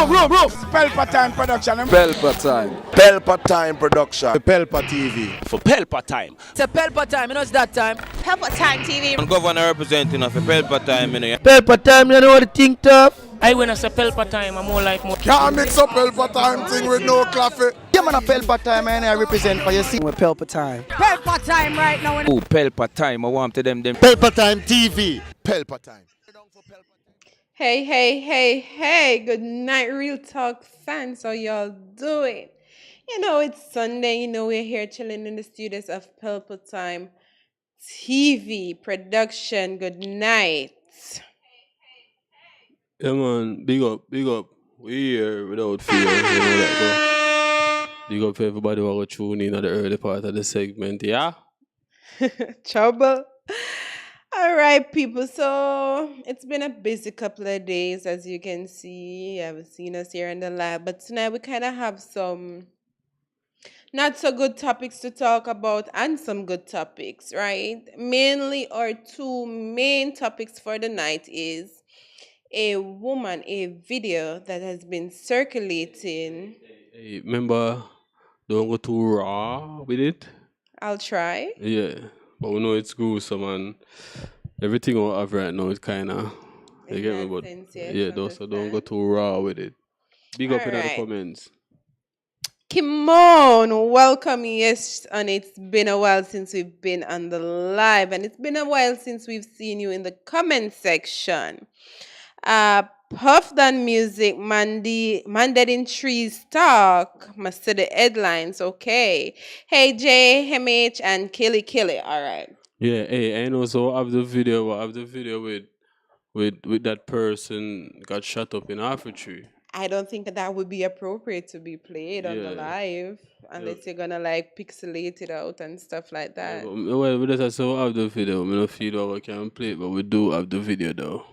Bro. Pelpa Time Production. Pelpa Time. Pelpa Time Production. Pelpa TV. For Pelpa Time. It's a Pelpa Time, you know it's that time. Pelpa Time TV. And governor representing of Pelpa Time, you know. Pelpa Time, you know what the thing tough? I when I say Pelpa Time, I'm more like more. Can't mix up Pelpa Time thing with no coffee. Yeah, man, a Pelpa Time, and I represent for you. See, With Pelpa Time. Pelpa Time right now. Oh, Pelpa Time. I want to them. Pelpa Time TV. Pelpa Time. Hey, good night, Real Talk fans. How y'all doing? You know, it's Sunday. You know, we're here chilling in the studios of Pelpa Time TV production. Good night. Yeah, man, big up. We here without fear, you know that, though. Big up for everybody who will tune in at the early part of the segment, yeah? Trouble. All right, people. So it's been a busy couple of days, as you can see. You haven't seen us here in the lab, but tonight we kind of have some not so good topics to talk about and some good topics, right? Mainly, our two main topics for the night is a video that has been circulating. Hey, remember, don't go too raw with it. I'll try. Yeah, but we know it's gruesome and everything we have right now is kind of, you get me? But yeah, so don't go too raw with it. Big up in the comments. Kimon, welcome. Yes, and it's been a while since we've been on the live, and it's been a while since we've seen you in the comment section. Puffed Music, Manded in Trees Talk, must see the headlines, okay. Hey Jay, MH, and Killy. All right. Yeah, hey, I know. So I have the video with that person got shot up in Africa. I don't think that would be appropriate to be played on the live unless you're gonna like pixelate it out and stuff like that. Yeah, well, we just have the video. We don't feel we can play it, but we do have the video though.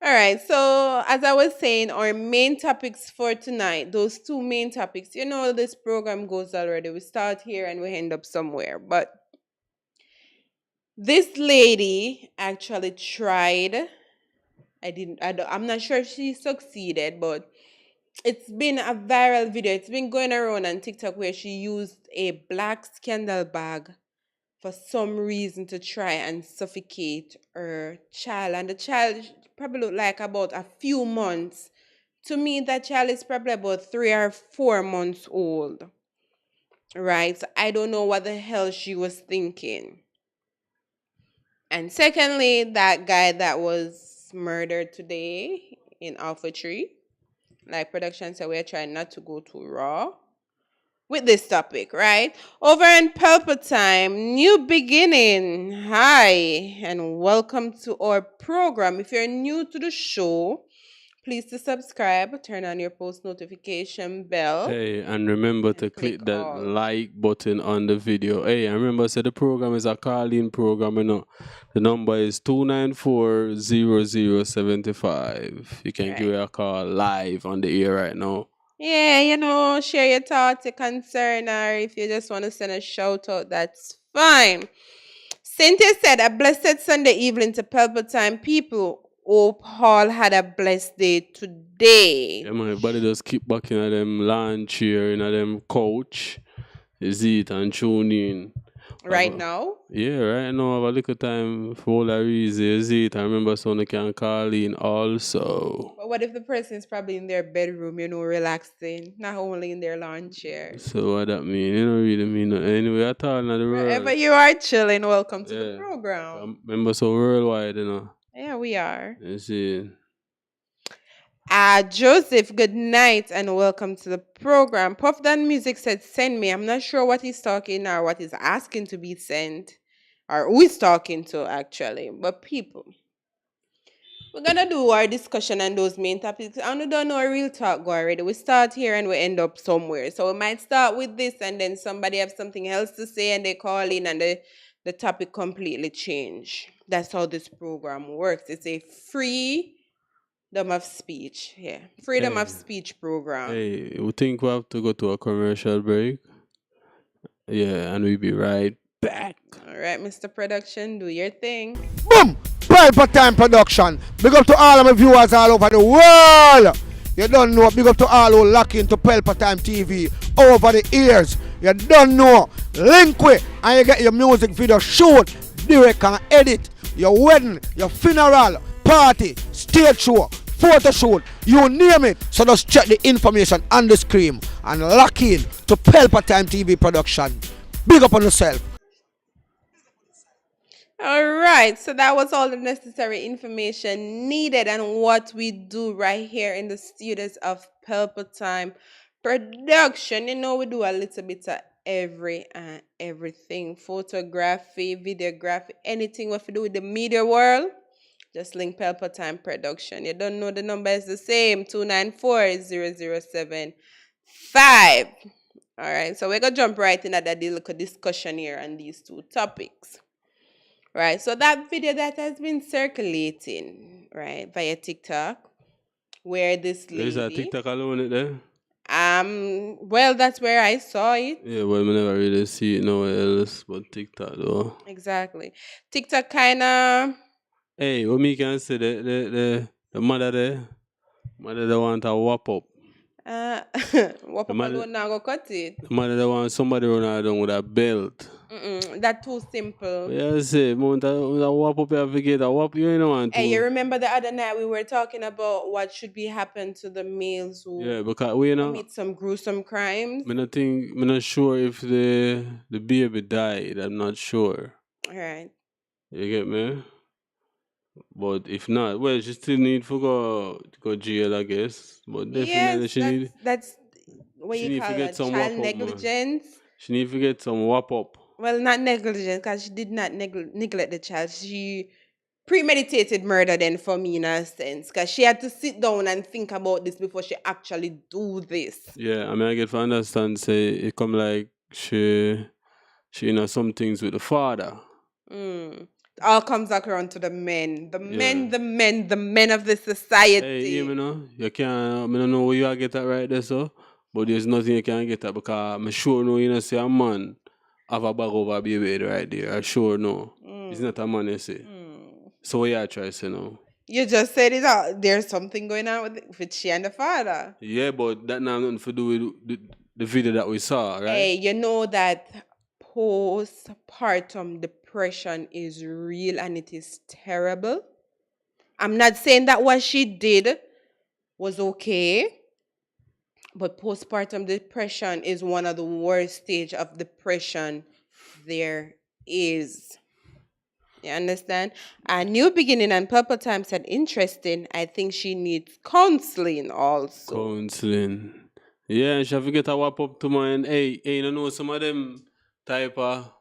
All right, so as I was saying, our main topics for tonight, those two main topics, you know, this program goes already. We start here and we end up somewhere. But this lady actually tried. I'm not sure if she succeeded, but it's been a viral video. It's been going around on TikTok where she used a black scandal bag for some reason to try and suffocate her child. And the child probably looked like about a few months. To me, that child is probably about 3 or 4 months old. Right? So I don't know what the hell she was thinking. And secondly, that guy that was murdered today in Alpha Tree. Like production said, we're trying not to go too raw with this topic, right? Over in Pelpa Time, new beginning. Hi, and welcome to our program. If you're new to the show, please to subscribe, turn on your post notification bell. Hey, and remember to click that like button on the video. Hey, and remember, the program is a call-in program, you know. The number is 294-0075. You can give it a call live on the air right now. Yeah, you know, share your thoughts, your concern, or if you just want to send a shout out, that's fine. Cynthia said, a blessed Sunday evening to Pelpa Time people. Hope all had a blessed day today. Yeah, man, everybody just keep back in them lawn chair, in them couch. Is it and tune in. Right now? Yeah, right now, have a little time for all the reasons. Is it? I remember someone can call in also. But what if the person is probably in their bedroom, you know, relaxing, not only in their lawn chair? So what that mean? You don't really mean nothing. Anyway, at all in the world. Wherever you are chilling, welcome to the program. Remember, so worldwide, you know. Yeah, we are. You see. Joseph, good night and welcome to the program. Puffed Music said, send me. I'm not sure what he's talking or what he's asking to be sent or who he's talking to actually. But people, we're going to do our discussion on those main topics. I don't know a real talk go already. We start here and we end up somewhere. So we might start with this and then somebody have something else to say and they call in and the topic completely change. That's how this program works. It's a freedom of speech. Yeah. Freedom of speech program. Hey, we think we have to go to a commercial break. Yeah, and we'll be right back. All right, Mr. Production, do your thing. Boom! Pelpa Time Production. Big up to all of my viewers all over the world. You don't know. Big up to all who lock into Pelpa Time TV over the years. You don't know. Link with and you get your music video shoot, direct and edit. Your wedding, your funeral, party, stage show, photo shoot, you name it. So just check the information on the screen and lock in to Pelpa Time TV production. Big up on yourself. All right, so that was all the necessary information needed and what we do right here in the studios of Pelpa Time Production. You know, we do a little bit of everything: photography, videography, anything what we do with the media world. Just link Pelpa Time Production. You don't know, the number is the same: 294-0075. All right, so we're gonna jump right in at that little discussion here on these two topics. Right, so that video that has been circulating, right, via TikTok, where this lady... Is that TikTok alone there? Well, that's where I saw it. Yeah, well, I never really see it nowhere else but TikTok, though. Exactly. TikTok kind of... Hey, what me can say, the mother there want to whop up. What people don't now go cut it. The mother there want somebody run out down with a belt. That's too simple. Yeah, I say, want to whop up, you forget a whop, you ain't want to. Hey, you remember the other night we were talking about what should be happen to the males who because we commit some gruesome crimes? I'm not sure if the baby died. I'm not sure. All right. You get me? But if not, well, she still need to go jail, I guess. But definitely that's what you call it, child negligence. She need to get some whop up. Well, not negligence, because she did not neglect the child. She premeditated murder then, for me, in a sense, because she had to sit down and think about this before she actually do this. Yeah, I mean, I get to understand, say, it come like she some things with the father. All comes back around to the men. The men of the society. Hey, you know, you can't, I don't know where you get that right there, so, but there's nothing you can get that, because I'm sure no, you know, say a man have a bag over a baby right there. I sure know. It's not a man, you say. So what you try to say now? You just said it out. There's something going on with she and the father. Yeah, but that now nothing to do with the video that we saw, right? Hey, you know that postpartum depression is real and it is terrible. I'm not saying that what she did was okay, but postpartum depression is one of the worst stage of depression there is. You understand? A new beginning, and Pelpa Time said, interesting. I think she needs counseling also. Counseling. Yeah, and she have to get a whop up to mine. Hey, you know some of them type of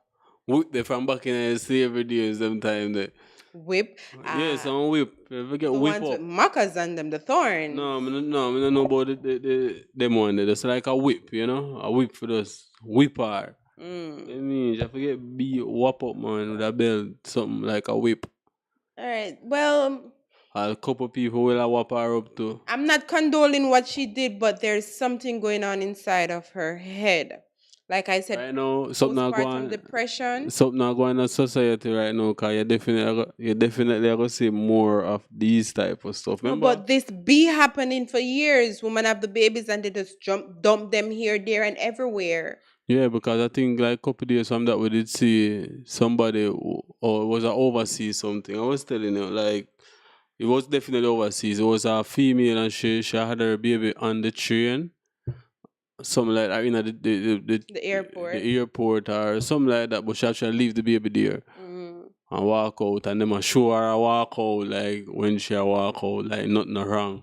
whip they from back in the slavery days, them time there. Whip? Yeah, some whip. If you get the whip ones up. with markers on them, the thorns. No, I don't know about them one. It's like a whip, you know? A whip for those whipper. It means I forget be whop up, man, with a belt, something like a whip. All right. Well, A couple people will whop her up too. I'm not condoling what she did, but there's something going on inside of her head. Like I said, right now, something not going. Depression. Something not going in society right now, cause you definitely are gonna see more of these type of stuff. Remember? No, but this be happening for years. Women have the babies and they just dump them here, there, and everywhere. Yeah, because I think like a couple days from that we did see somebody or was overseas something. I was telling you, like, it was definitely overseas. It was a female and she had her baby on the train. Something like that, you know, the airport. The airport or something like that, but she actually leave the baby there and walk out, and them show her walk out, like when she walk out, like nothing wrong.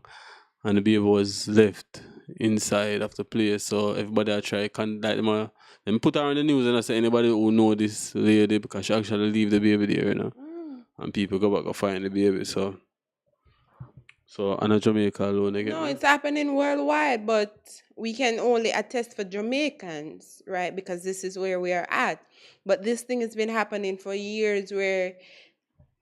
And the baby was left inside of the place. So everybody I try contact them. Them put her on the news and I say anybody who know this lady, because she actually leave the baby there, you know. And people go back and find the baby. So I'm not Jamaica alone again. No, it's happening worldwide, but we can only attest for Jamaicans, right? Because this is where we are at. But this thing has been happening for years, where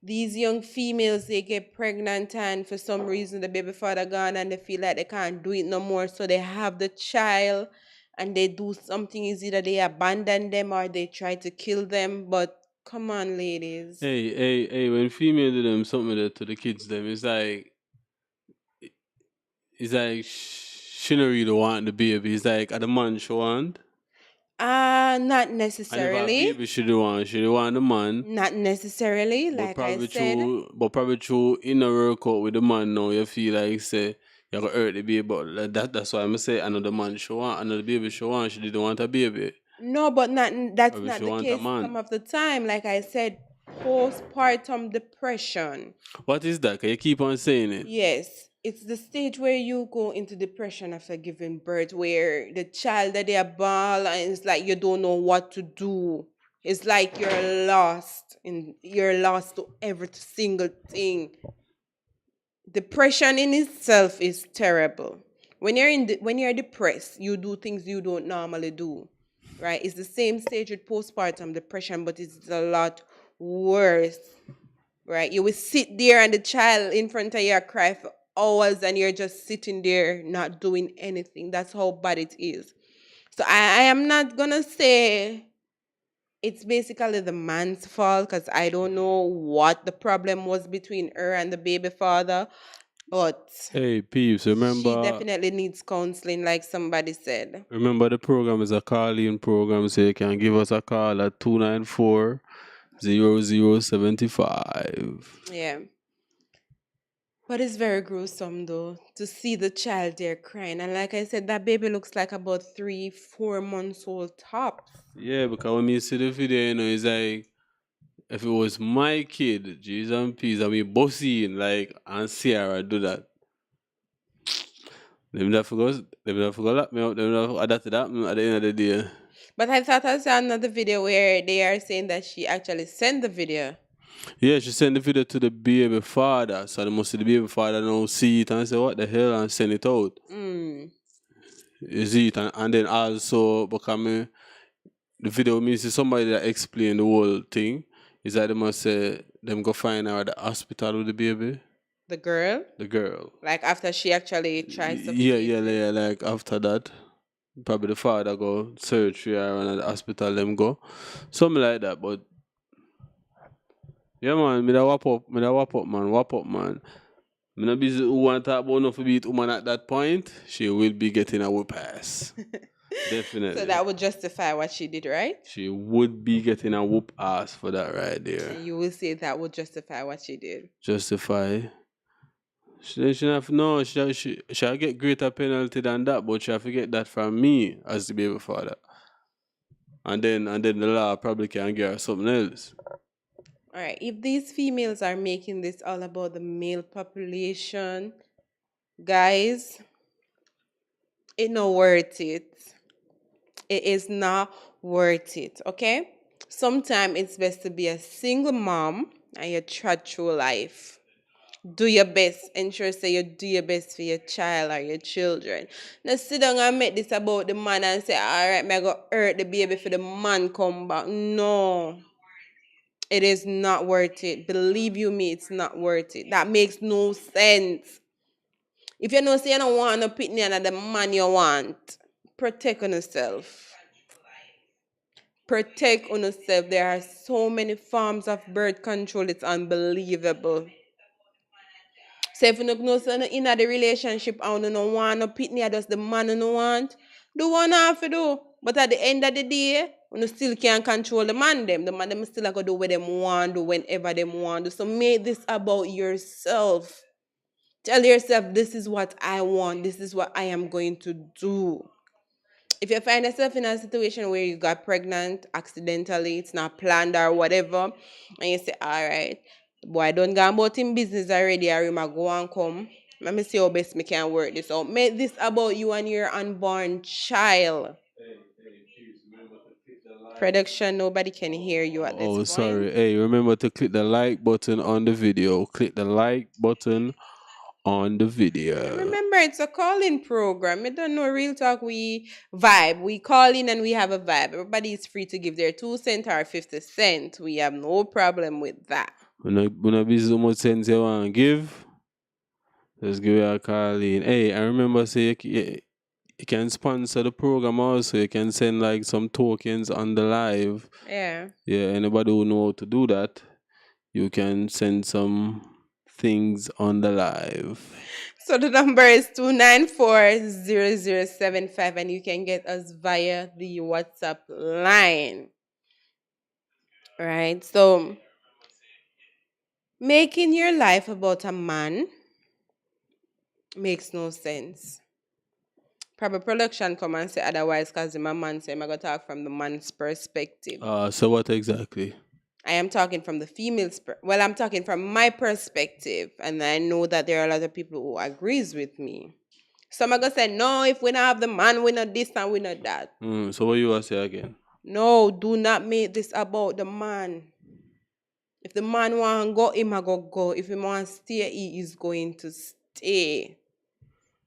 these young females, they get pregnant and for some reason the baby father gone and they feel like they can't do it no more. So they have the child and they do something. Is either they abandon them or they try to kill them. But come on, ladies. Hey, when female do them something to the kids, them, it's like, it's like she don't really want the baby. It's like at the man she want. Not And if a necessarily. baby she don't want the man. Not necessarily, like I said. Probably through inner workout with the man now, you feel like say you're gonna hurt the baby, but that's why I'm say another man she want, another baby she want, she didn't want a baby. No, but that's Probably not she the want a case man. some of the time. Like I said, postpartum depression. What is that? Can you keep on saying it? Yes, it's the stage where you go into depression after giving birth, where the child that they are born and it's like you don't know what to do. It's like you're lost to every single thing. Depression in itself is terrible. When you're depressed, you do things you don't normally do, right? It's the same stage with postpartum depression, but it's a lot worse, right? You will sit there and the child in front of you cry for hours, and you're just sitting there not doing anything. That's how bad it is. So I am not gonna say it's basically the man's fault, because I don't know what the problem was between her and the baby father. But Hey, peeps, she remember definitely needs counseling, like somebody said. remember the program is a call-in program, so you can give us a call at 294-0075. Yeah. But it's very gruesome, though, to see the child there crying. And like I said, that baby looks like about 3-4 months old tops. Yeah, because when you see the video, you know, it's like if it was my kid, G's and P's, I mean, bossy like and Sierra do that. They never forgot that me out. They never adapted that at the end of the day. But I thought I saw another video where they are saying that she actually sent the video. Yeah, she sent the video to the baby father, so they must see the baby father now see it and say what the hell and send it out. You see it, and then also because the video means somebody that explain the whole thing. Is that they must say them go find her at the hospital with the baby. The girl? The girl. Like after she actually tries to Yeah, like after that. Probably the father go search for her and at the hospital them go. Something like that, but yeah man, me da wap up man. Me not busy who want to talk about no for beat woman at that point. She will be getting a whoop ass. Definitely. So that would justify what she did, right? She would be getting a whoop ass for that right there. And you will say that would justify what she did. Justify. She get greater penalty than that, but she have to get that from me as the baby father. And then the law probably can get her something else. All right. If these females are making this all about the male population, guys, it's not worth it. It is not worth it, okay? Sometimes it's best to be a single mom and you try through life. Do your best. Ensure say you do your best for your child or your children. Now sit down and make this about the man and say, all right, I go hurt the baby for the man come back. No. It is not worth it. Believe you me, it's not worth it. That makes no sense. If you know say you don't want to pick another man you want, protect on yourself. Protect on yourself. There are so many forms of birth control, it's unbelievable. So if you don't know in the relationship and you don't want to pick just the man you want, do what you have to do. But at the end of the day, you still can't control the man them. The man them still going to do what they want, do whenever they want. So make this about yourself. Tell yourself, this is what I want. This is what I am going to do. If you find yourself in a situation where you got pregnant accidentally, it's not planned or whatever, and you say, all right, boy, don't go about him business already, or him go and come. Let me see how best me can work this out. Make this about you and your unborn child. Production, nobody can hear you at this point. Oh, sorry. Hey, remember to click the like button on the video. Click the like button on the video. Remember, it's a call-in program. You don't know real talk. We vibe. We call in and we have a vibe. Everybody is free to give their 2 cents or 50 cents. We have no problem with that. When I busy so much sense you want to give, just give you a call in. Hey, I remember say you can sponsor the program also. You can send like some tokens on the live. Yeah. Yeah, anybody who know how to do that, you can send some things on the live. So the number is 294-0075 and you can get us via the WhatsApp line. Right? So making your life about a man makes no sense. Probably production come and say otherwise because my man say I'm going to talk from the man's perspective. So what exactly? I am talking from the female's I'm talking from my perspective, and I know that there are a lot of people who agrees with me. Some are gonna say, no, if we don't have the man, we not this and we not that. So what you want to say again? No, do not make this about the man. If the man want to go, he might go. If he want to stay, he is going to stay.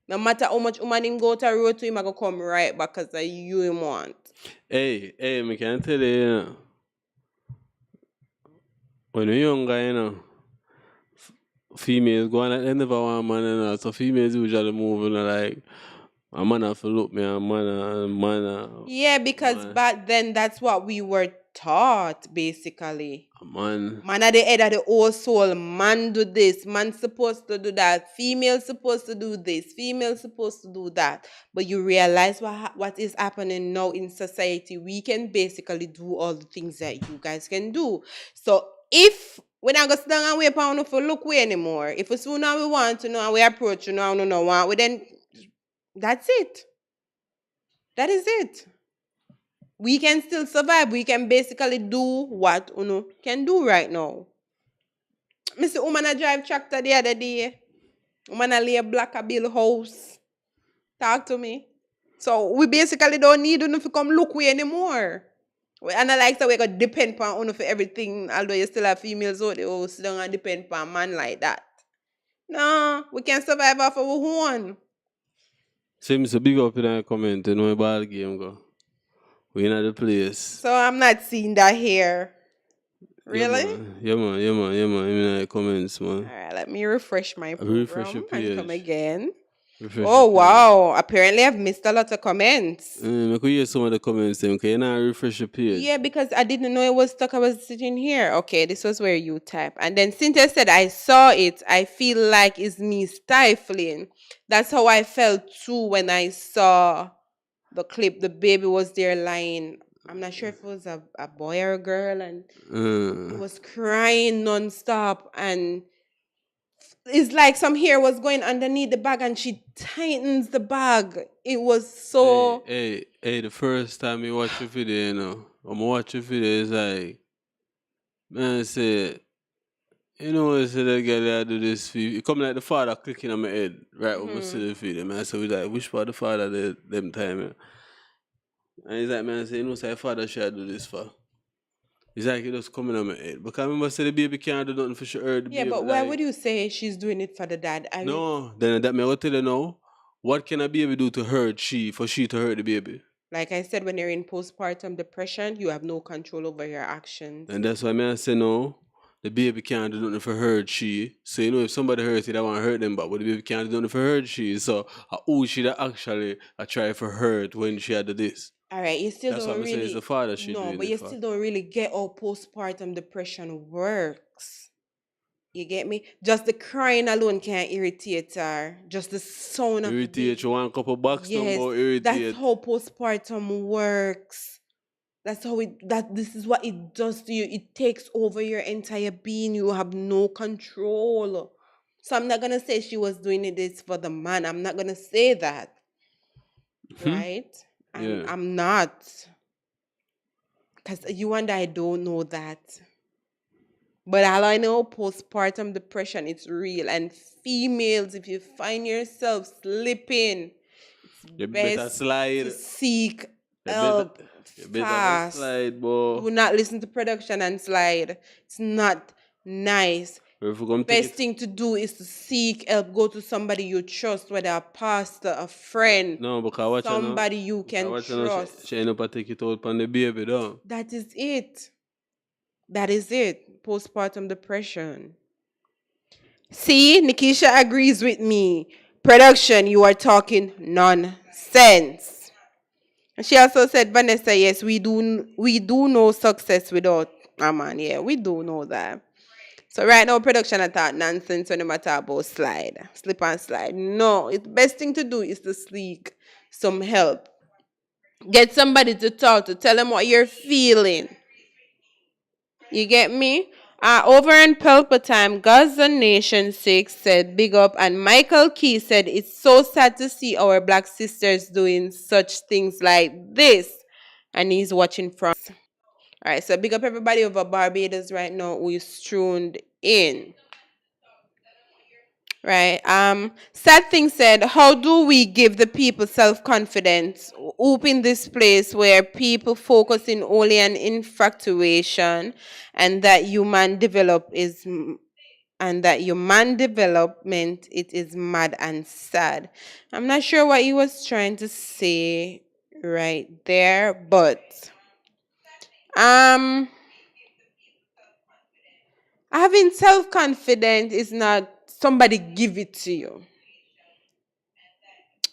No matter how much woman him go to the road to, he might go come right back because you him want. Hey, me can tell you, when you're younger, females go on at the end of a man, so females usually move, like, a man have to look me, a man. Yeah, because back then that's what we were taught, basically. Man at the head of the whole soul. Man do this. Man supposed to do that. Female supposed to do this. Female supposed to do that. But you realize what is happening now in society. We can basically do all the things that you guys can do. So if we're not going to sit down and wait for look way anymore, if it's soon we want to know and we approach you now, no want, then that's it. That is it. We can still survive. We can basically do what Uno can do right now. Mr. Woman I drive tractor the other day. Woman I lay a black a bill house. Talk to me. So we basically don't need Uno to come look way anymore. And I like that we got depend on Uno for everything, although you still have females out there who sit down and depend on man like that. No, we can survive off our own. seems a big up in the comment, you know, ball game go. We in the place. So I'm not seeing that here. Really? Yeah, man. In the comments, man. All right, let me refresh my program Refresh your page. and come again. Refresh Oh, your page. wow. Apparently, I've missed a lot of comments. I could hear some of the comments, then. Okay, now refresh your page. Yeah, because I didn't know it was stuck. I was sitting here. Okay, this was where you type. And then Cynthia said, I saw it. I feel like it's me stifling. That's how I felt too when I saw the clip. The baby was there lying. I'm not sure if it was a boy or a girl. And it was crying nonstop. And it's like some hair was going underneath the bag and she tightens the bag. It was so... Hey, the first time you watch the video, you know, I'm watching the video, it's like, man, I say, you know, I said that girl that do this for you. It come like the father clicking on my head, right when I see the video, man. So we like, which part the father did them time, man? And he's like, man, I say, you know, say father should do this for. It's like it just coming on my head. Because I remember say the baby can't do nothing for sure. Yeah, but why would you say she's doing it for the dad? No, then that may I tell you now. What can a baby do to hurt for she to hurt the baby? Like I said, when you're in postpartum depression, you have no control over your actions. And that's why I say no. The baby can't do nothing for hurt she. So you know if somebody hurts you, they want to hurt them back. But the baby can't do nothing for hurt she. So who she that actually try for hurt when she had this? All right, you still That's don't why I really... say it's the father she No, doing but it you for. still don't really get how postpartum depression works. You get me? Just the crying alone can irritate her. Just the sound of Irritate you one couple bucks number irritate. That's how postpartum works. That's how this is what it does to you. It takes over your entire being. You have no control. So I'm not gonna say she was doing this for the man. I'm not gonna say that. Right? I'm not. Because you and I don't know that. But all I know, postpartum depression, it's real. And females, if you find yourself slipping, You best better slide. to seek help fast. Slide, boy. Do not listen to production and slide. It's not nice. Best thing to do is to seek help. Go to somebody you trust, whether a pastor, a friend, somebody you can trust. She end up take it out on the baby, though. That is it. That is it. Postpartum depression. See, Nikisha agrees with me. Production, you are talking nonsense. And she also said, Vanessa, yes, we do know success without a man. Yeah, we do know that. So right now, production I thought nonsense when they matter about slide, slip and slide. No, the best thing to do is to seek some help. Get somebody to talk to, tell them what you're feeling. You get me? Over in Pelpa time, Gaza Nation 6 said big up, and Michael Key said it's so sad to see our black sisters doing such things like this. And he's watching from. All right, so big up everybody over Barbados right now who is tuned in. Right. Sad thing said, how do we give the people self-confidence? Open this place where people focusing only on infatuation and that human development it is mad and sad. I'm not sure what he was trying to say right there, but having self-confidence is not somebody give it to you.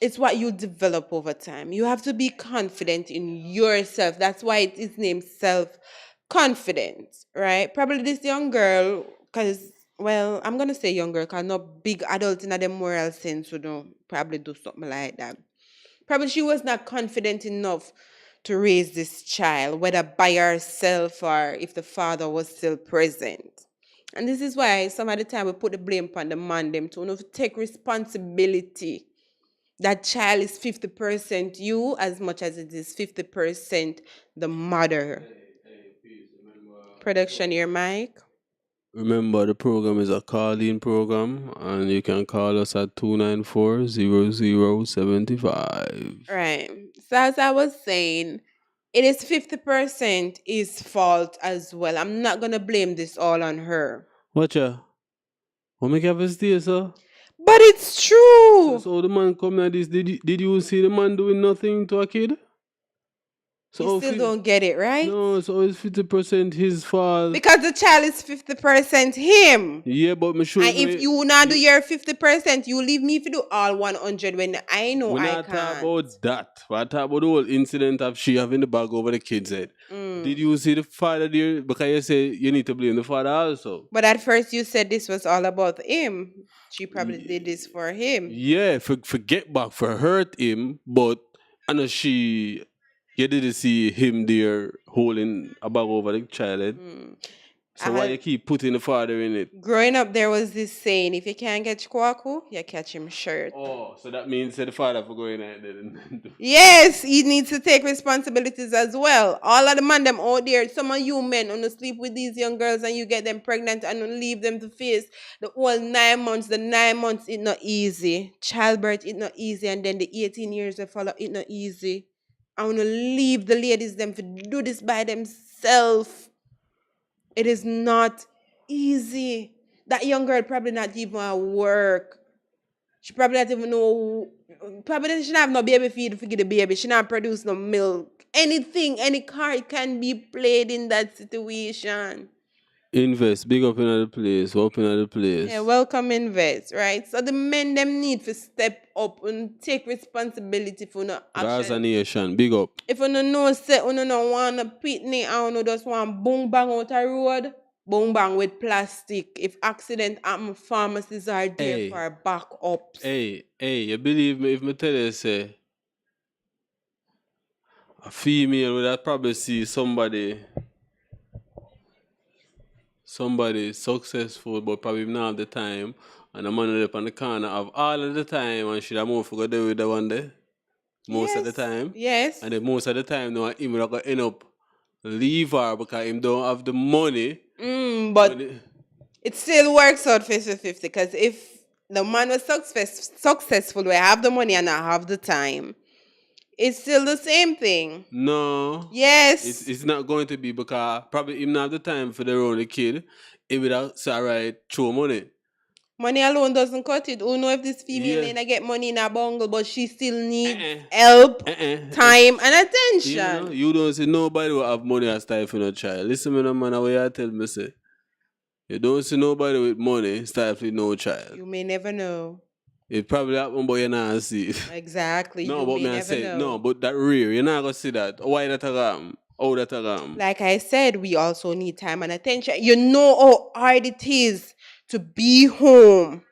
It's what you develop over time. You have to be confident in yourself. That's why it is named self-confidence, right? Probably this young girl, because, well, I'm going to say young girl because not big adult in the moral sense who don't probably do something like that. Probably she was not confident enough to raise this child, whether by herself or if the father was still present. And this is why some of the time we put the blame on the man them to take responsibility. That child is 50% you as much as it is 50% the mother. Production, your mic. Remember, the program is a call-in program, and you can call us at 294-0075. Right. So as I was saying, it is 50% his fault as well. I'm not going to blame this all on her. Watcha? What make you stay, sir? But it's true. So the man come like this, did you see the man doing nothing to a kid? So you still don't get it, right? No, so it's 50% his fault. Because the child is 50% him. Yeah, but me sure. And if you not do your 50%, you leave me if you do all 100 when I know I can't. We're not talking about that. We're talking about the whole incident of she having the bag over the kid's head. Did you see the father there? Because you say you need to blame the father also. But at first you said this was all about him. She probably did this for him. Yeah, forget back for hurt him, but I know you didn't see him there holding a bag over the child. So why you keep putting the father in it? Growing up, there was this saying, if you can't catch Kwaku, you catch him shirt. Oh, so that means the father for going out there. Yes, he needs to take responsibilities as well. All of the man them out there, some of you men on sleep with these young girls and you get them pregnant and leave them to face the whole 9 months. The 9 months, it's not easy. Childbirth, it's not easy. And then the 18 years they follow, it's not easy. I want to leave the ladies them to do this by themselves. It is not easy. That young girl probably not even at work. She probably not even know. Probably she not have no baby feed to get the baby. She not produce no milk. Anything, any card can be played in that situation. Invest, big up in the place, open at the place. Yeah, welcome invest, right? So the men them need to step up and take responsibility for no action. Gaza Nation, big up. If you don't know, say you don't want a pitney and you just want boom bang out a road, boom bang with plastic. If accident happen, pharmacies are there for backups. Hey, you believe me if me tell you say a female would have probably see somebody successful but probably not have the time, and the man up on the corner have all of the time and should have more for go there with the one day. Most of the time. Yes. And then most of the time now him will go end up leave her because him don't have the money. But it still works out 50-50 because if the man was successful, we have the money and I have the time, it's still the same thing. No. Yes. It's not going to be because probably him not have the time for their own kid. He would say, all right, throw money. Money alone doesn't cut it. Who know if this female ain't get money in a bungle, but she still needs help, time, and attention. You don't see nobody will have money as time for no child. Listen me no man, what you tell me say. You don't see nobody with money stifling no child. You may never know. It probably happen, but you not see it. Exactly. No, you but may me I never say know. no, but that rare, you're not gonna see that. Why that happen? Oh, that alarm. Like I said, we also need time and attention. You know how hard it is to be home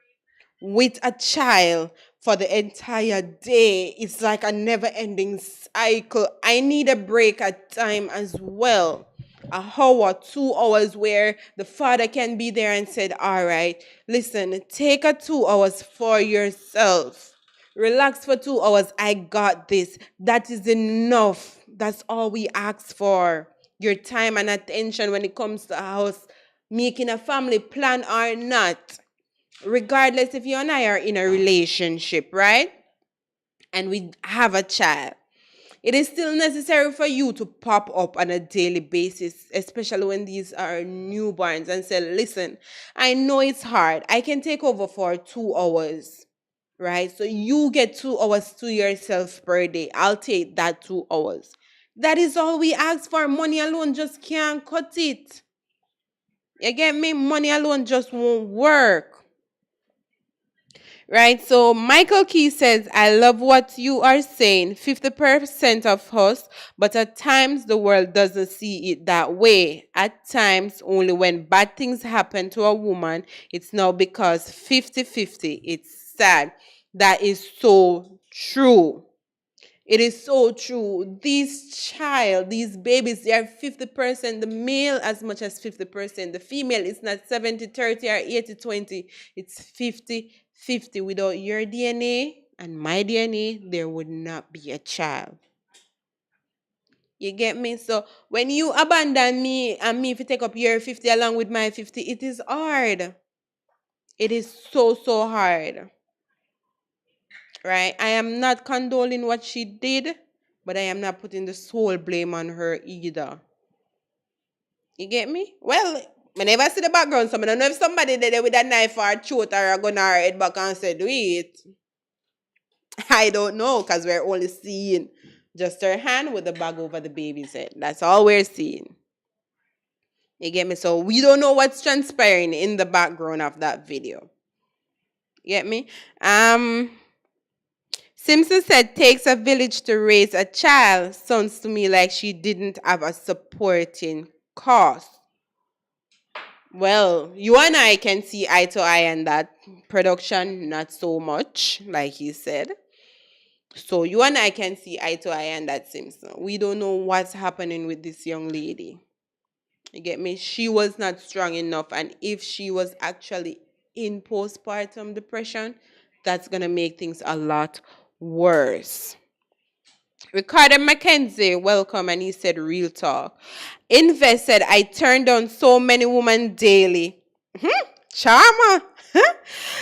with a child for the entire day. It's like a never ending cycle. I need a break at time as well. A hour, 2 hours where the father can be there and said, all right, listen, take a 2 hours for yourself. Relax for 2 hours. I got this. That is enough. That's all we ask for. Your time and attention when it comes to a house, making a family plan or not. Regardless if you and I are in a relationship, right? And we have a child, it is still necessary for you to pop up on a daily basis, especially when these are newborns, and say, listen, I know it's hard. I can take over for 2 hours, right? So you get 2 hours to yourself per day. I'll take that 2 hours. That is all we ask for. Money alone just can't cut it. You get me? Money alone just won't work. Right, so Michael Key says, I love what you are saying, 50% of us, but at times the world doesn't see it that way. At times, only when bad things happen to a woman, it's now because 50-50. It's sad. That is so true. It is so true. These babies, they are 50%, the male as much as 50%. The female is not 70-30 or 80-20. It's 50-50. Without your DNA and my DNA, there would not be a child. You get me? So when you abandon me and me if you take up your 50 along with my 50, it is hard. It is so, so hard. Right? I am not condoling what she did, but I am not putting the sole blame on her either. You get me? Well, I never see the background, so I don't know if somebody did it with a knife or a throat or a gun or a head back and said, do it. I don't know, because we're only seeing just her hand with the bag over the baby's head. That's all we're seeing. You get me? So we don't know what's transpiring in the background of that video. You get me? Simpson said, takes a village to raise a child. Sounds to me like she didn't have a supporting cause. Well, you and I can see eye to eye on that. Production, not so much, like he said. So you and I can see eye to eye on that, Simpson. We don't know what's happening with this young lady. You get me? She was not strong enough. And if she was actually in postpartum depression, that's going to make things a lot worse. Ricardo McKenzie, welcome, and he said, real talk. Invest said, I turn down so many women daily. Charmer.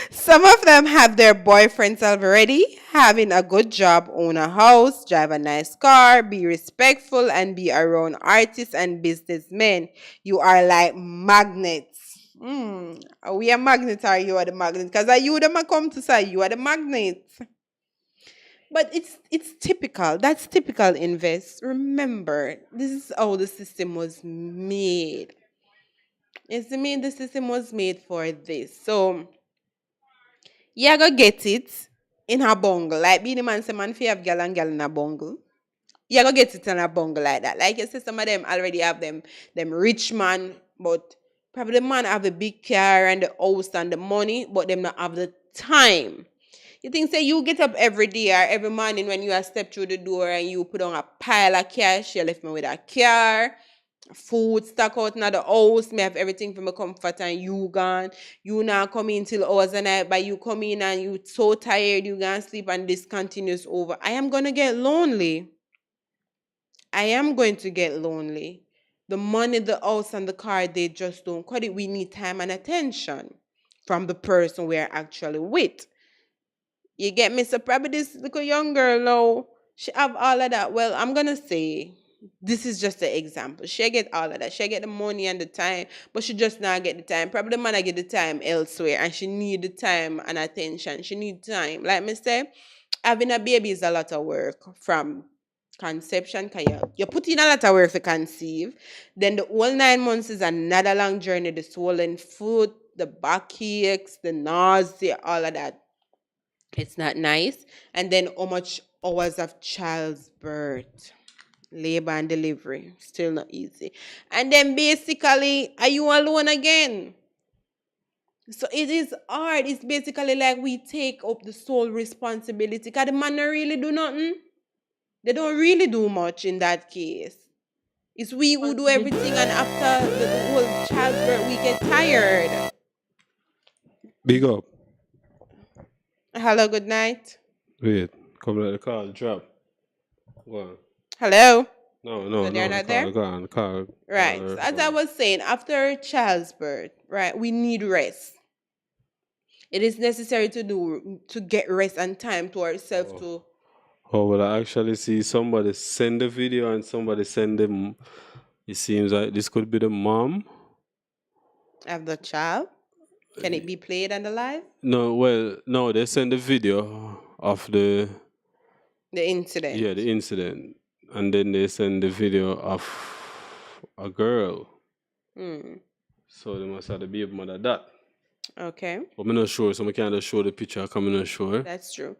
Some of them have their boyfriends already, having a good job, own a house, drive a nice car, be respectful, and be around artists and businessmen. You are like magnets. Are we a magnet or you are the magnet? Because are you them come to say you are the magnet? But it's typical. That's typical, Invest. Remember, this is how the system was made. The system was made for this. So, you go get it in a bungle. Like, be the man say, man, if you have girl and girl in a bungle, you go get it in a bungle like that. Like you say, some of them already have them rich man, but probably the man have a big car and the house and the money, but them not have the time. You think, say, you get up every day or every morning when you step through the door and you put on a pile of cash, you left me with a car, food stuck out in the house, me have everything for my comfort and you gone. You now come in till hours the night, but you come in and you so tired, you gonna sleep and this continues over. I am going to get lonely. I am going to get lonely. The money, the house, and the car, they just don't cut it. We need time and attention from the person we're actually with. You get me? So probably this little young girl now, she have all of that. Well, I'm going to say, this is just an example. She get all of that. She get the money and the time, but she just not get the time. Probably the man I get the time elsewhere, and she need the time and attention. She need time. Like me say, having a baby is a lot of work from conception. You put in a lot of work to conceive. Then the whole 9 months is another long journey. The swollen foot, the backaches, the nausea, all of that. It's not nice. And then how much hours of childbirth. labor and delivery. Still not easy. And then basically, are you alone again? So it is hard. It's basically like we take up the sole responsibility. Because the man don't really do nothing. They don't really do much in that case. It's we who do everything, and after the whole childbirth, we get tired. Big up. Hello, good night. Wait, come let the call drop. Go on. Hello. No, So they're not there? Go on, call. Right. So as I was saying, after childbirth, right, we need rest. It is necessary to get rest and time to ourselves to. Oh, well, I actually see somebody send the video and somebody send them. It seems like this could be the mom. Have the child. Can it be played and alive? No, they send the video of the incident. Yeah, the incident, and then they send the video of a girl. So they must have the baby mother that. Okay. But I'm not sure, so I can't just show the picture. I'm not sure. That's true.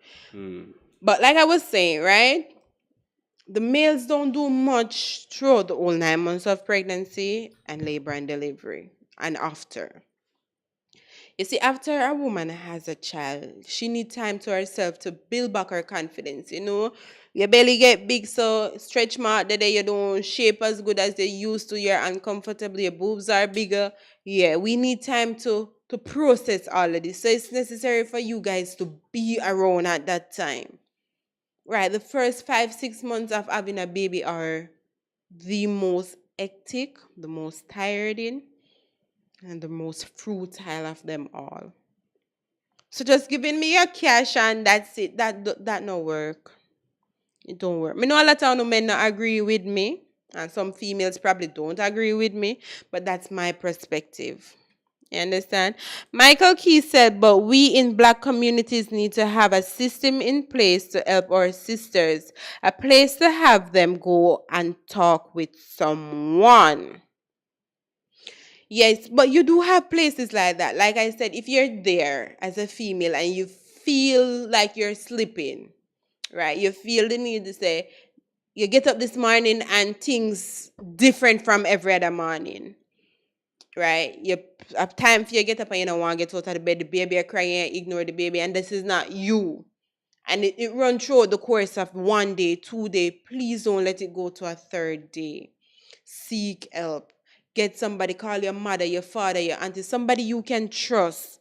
But like I was saying, right? The males don't do much throughout the whole 9 months of pregnancy and labor and delivery and after. You see, after a woman has a child, she needs time to herself to build back her confidence. Your belly get big, so stretch mark the day you don't shape as good as they used to. You're uncomfortable, your boobs are bigger. Yeah, we need time to process all of this. So it's necessary for you guys to be around at that time. Right, the first 5-6 months of having a baby are the most hectic, the most tiring, and the most fruitile of them all. So just giving me your cash and that's it. That no work. It don't work. I know a lot of men not agree with me, and some females probably don't agree with me, but that's my perspective. You understand? Michael Key said, but we in Black communities need to have a system in place to help our sisters, a place to have them go and talk with someone. Yes, but you do have places like that. Like I said, if you're there as a female and you feel like you're slipping, right? You feel the need to say, you get up this morning and things different from every other morning. Right? You have time for you get up and you don't want to get out of the bed, the baby are crying, ignore the baby, and this is not you. And it runs through the course of 1 day, 2 days. Please don't let it go to a 3rd day. Seek help. Get somebody, call your mother, your father, your auntie, somebody you can trust.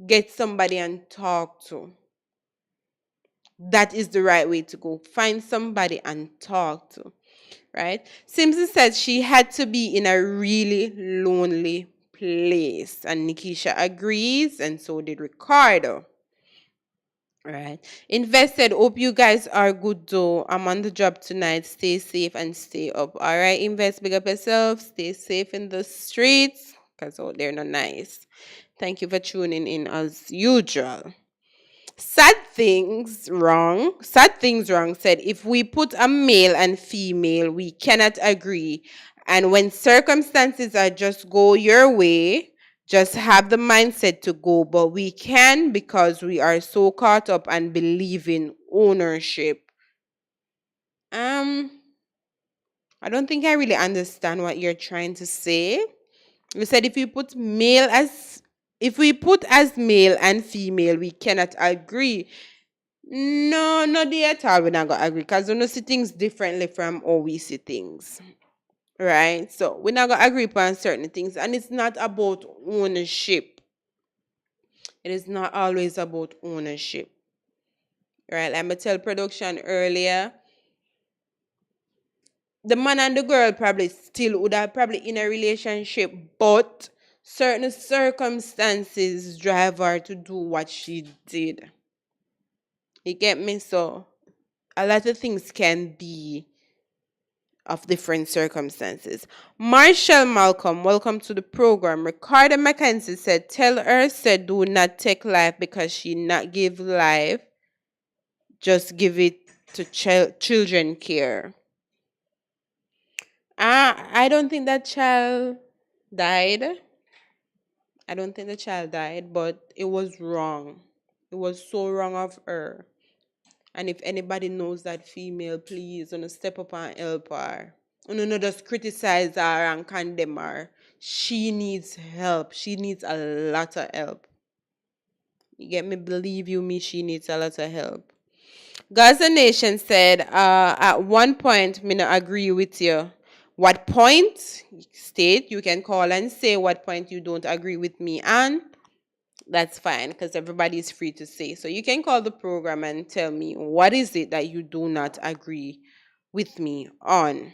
Get somebody and talk to. That is the right way to go. Find somebody and talk to. Right? Simpson said she had to be in a really lonely place. And Nikisha agrees, and so did Ricardo. Right. Invested, hope you guys are good though. I'm on the job tonight. Stay safe and stay up. All right, Invest, big up yourself. Stay safe in the streets because they're not nice. Thank you for tuning in as usual. Sad Things Wrong said, if we put a male and female, we cannot agree. And when circumstances are just go your way, just have the mindset to go. But we can because we are so caught up and believe in ownership. I don't think I really understand what you're trying to say. You said if we put as male and female, we cannot agree. No, not at all. We're not gonna agree because we don't see things differently from how we see things. Right? So we're not gonna agree upon certain things, and it's not about ownership. It is not always about ownership. Right? I'm gonna tell production earlier. The man and the girl probably still would have probably in a relationship, but certain circumstances drive her to do what she did. You get me? So a lot of things can be of different circumstances. Marshall Malcolm, welcome to the program. Ricardo Mackenzie said, tell her, said, do not take life because she not give life. Just give it to children care. I don't think that child died. I don't think the child died, but it was wrong. It was so wrong of her. And if anybody knows that female, please, step up and help her. Not just criticize her and condemn her. She needs help. She needs a lot of help. You get me? Believe you me, she needs a lot of help. Gaza Nation said, at one point, me not agree with you. What point? State, you can call and say what point you don't agree with me, and that's fine because everybody is free to say. So you can call the program and tell me what is it that you do not agree with me on.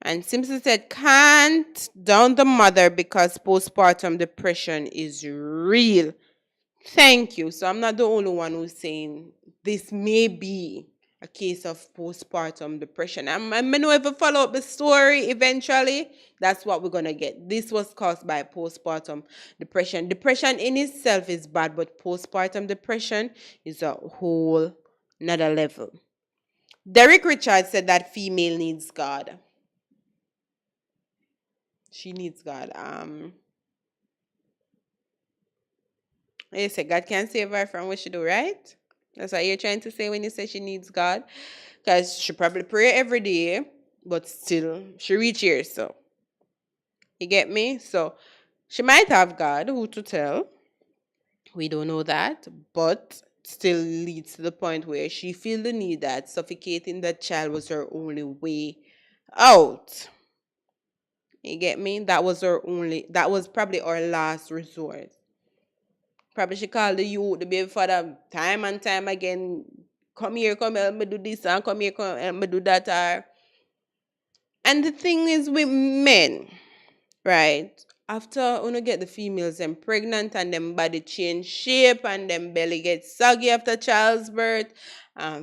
And Simpson said, can't down the mother because postpartum depression is real. Thank you. So I'm not the only one who's saying this may be a case of postpartum depression. I'm going to ever follow up the story eventually. That's what we're going to get. This was caused by postpartum depression. Depression in itself is bad, but postpartum depression is a whole nother level. Derek Richards said that female needs God. She needs God. You say God can't save her from what she do, right? That's what you're trying to say when you say she needs God. Because she probably pray every day, but still, she reach here, so. You get me? So, she might have God, who to tell. We don't know that, but still leads to the point where she feel the need that suffocating that child was her only way out. You get me? That was probably our last resort. Probably she called the youth, the baby father, time and time again, come here, come help me do this, and come here, come help me do that. And the thing is with men, right? After you get the females them pregnant and them body change shape and them belly get saggy after child's birth,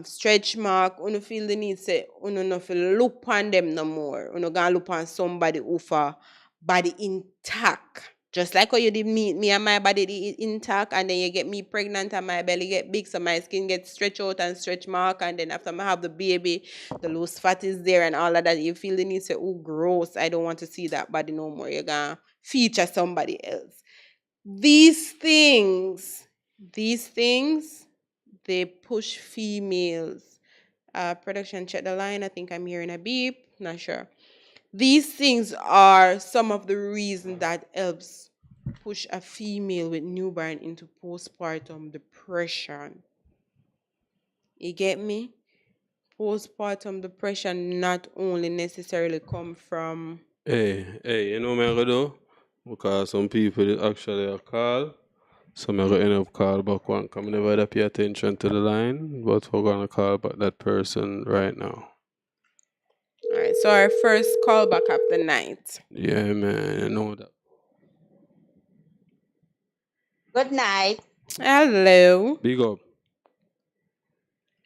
stretch mark, you feel the need say you no feel look on them no more. You gonna look on somebody who for body intact. Just like how you did me and my body intact, and then you get me pregnant and my belly get big, so my skin gets stretch out and stretch mark, and then after I have the baby, the loose fat is there and all of that. You feel the need to say, oh, gross, I don't want to see that body no more. You're gonna feature somebody else. These things, they push females. Production, check the line. I think I'm hearing a beep. Not sure. These things are some of the reasons that helps push a female with newborn into postpartum depression. You get me? Postpartum depression not only necessarily come from... Hey, you know what I'm going to do? Because some people actually are call. So I'm going to end up call back one. Come never pay attention to the line, but we're going to call back that person right now. All right, so our first call back of the night. Yeah, man, I know that. Good night. Hello. Big up.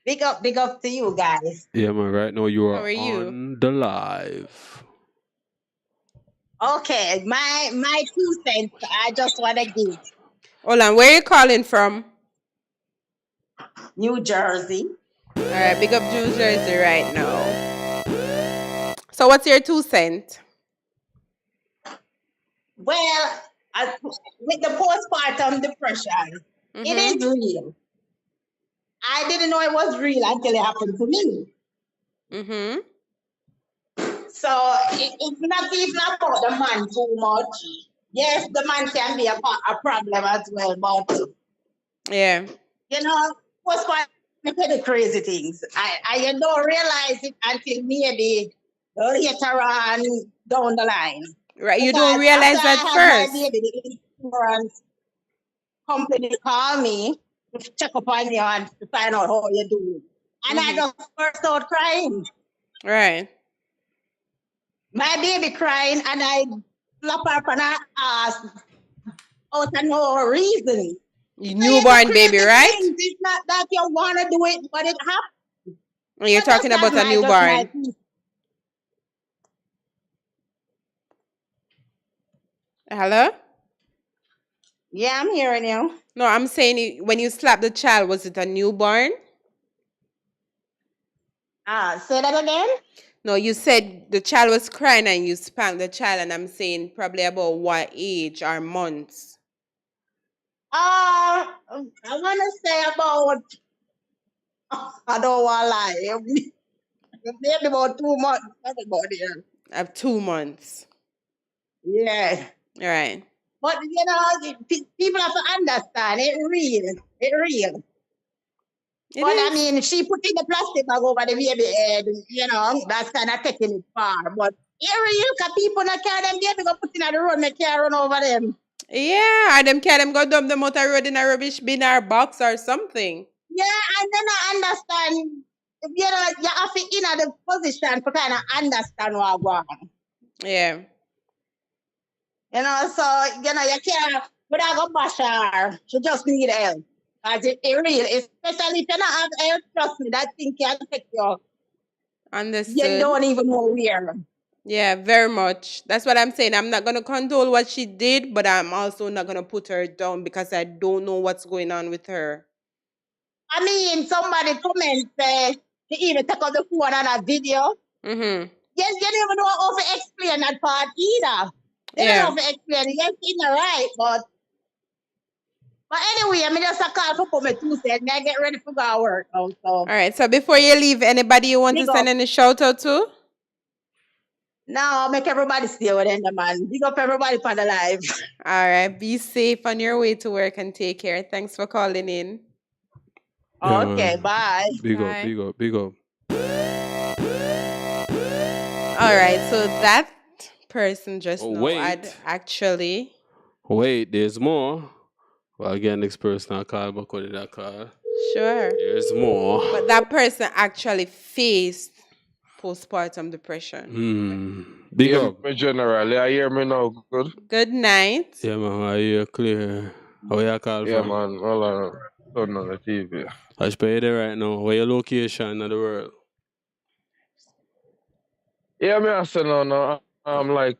Big up to you guys. Yeah, man, right now you How are are you? on the live. Okay, my 2 cents I just want to give. Hold on, where are you calling from? New Jersey. All right, big up New Jersey right now. So what's your 2 cents? Well, with the postpartum depression, it is real. I didn't know it was real until it happened to me. So it's not even about the man too much. Yes, the man can be a problem as well, but yeah, postpartum the crazy things. I don't realize it until maybe later on down the line. Right, you don't realize that first. My baby, the insurance company called me to check up on you and to find out how you're doing. And I just burst out crying. Right. My baby crying and I slap her on her ass out of no reason. Newborn baby, right? It's not that you want to do it, but it happens. You're talking about a newborn. Hello? Yeah, I'm hearing you. No, I'm saying when you slapped the child, was it a newborn? Say that again? No, you said the child was crying and you spanked the child, and I'm saying probably about what age or months? I want to say about I don't want to lie. Maybe about 2 months. That's about there. Of 2 months. Yeah. All right. But, you know, people have to understand. It's real. It's real. It But, is. I mean, she put in the plastic bag over the baby head. You know, that's kind of taking it far. But it's real because people not carry them baby go put in the road and they can't run over them. Yeah, and them can them go dump them out the road in a rubbish bin or box or something. Yeah, and then I understand. You know, you have to in the position to kind of understand what's going on. Yeah. You know, so, you know, you can't, without go bash her, she just need help. Because it real, especially if you not have help, trust me, that thing can take you. Understood. You don't even know where. Yeah, very much. That's what I'm saying. I'm not going to condole what she did, but I'm also not going to put her down because I don't know what's going on with her. I mean, somebody comment say, to even take out the phone on a video. Mm-hmm. Yes, you don't even know how to explain that part either. You don't know how to explain it. Yes, it's not right, but anyway, I mean, just a call for come Tuesday and I get ready for go to work now. So. All right. So before you leave, anybody you want to send any shout out to? No, make everybody stay with them, man. Big up everybody for the live. All right. Be safe on your way to work and take care. Thanks for calling in. Yeah, Okay, man. bye. Big Bye. up, big up, big up. All right. So that person just Oh, now wait. had actually. Wait, there's more. Well, again, next person I call, but call it that call. Sure. There's more. But that person actually faced postpartum depression. Big up. Me generally, I hear me now. Good. Good night. Yeah, man, I hear clear. Where you call Yeah, from? man. Hold on. Turn on the TV. I should pay there right now. Where your location in the world? Yeah, me I say no. I'm like,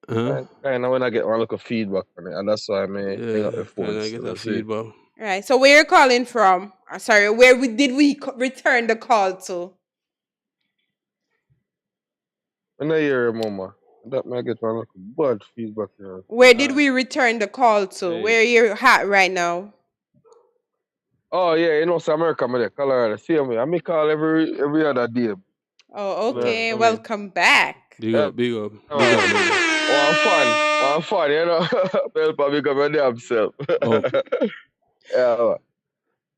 Huh? kind of when I get one look of feedback on it, and that's why I may bring up the phone. Can I get that feedback? Right. So where you calling from? Sorry, where did we return the call to? When I hear mama, that may get one look of bad feedback here. Where did we return the call to? Where you're at right now? Oh yeah, you know, South America, me there, Colorado. See me. I may call every other day. Oh, okay. Yeah, I mean, Welcome back. Big up, big up. One fun, you know. Pelpa big up your damn self.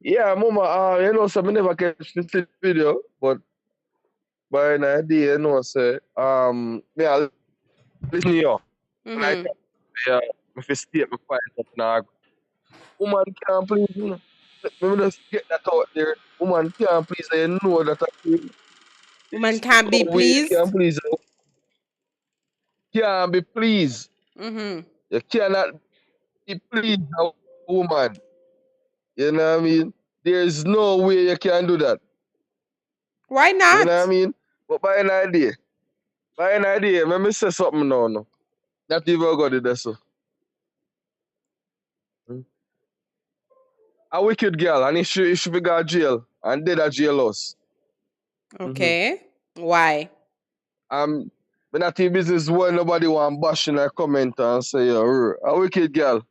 Yeah, mama, you know, so I never catch this video, but by an idea, you know, say, me I listen to you. And I think, if you state my quiet up now, woman can't please, you know. Let me just get that out there. Woman can't please, you know that Woman can't be pleased. Can't please. Can't be pleased. Mm-hmm. You cannot be pleased, a woman. You know what I mean? There's no way you can do that. Why not? You know what I mean? But by an idea, let me say something now. No. Not even got it there, so. A wicked girl, and she be got jail, and dead at jailhouse. Okay. Why? But not in business where nobody want bash in a comment and say, yo, a wicked girl,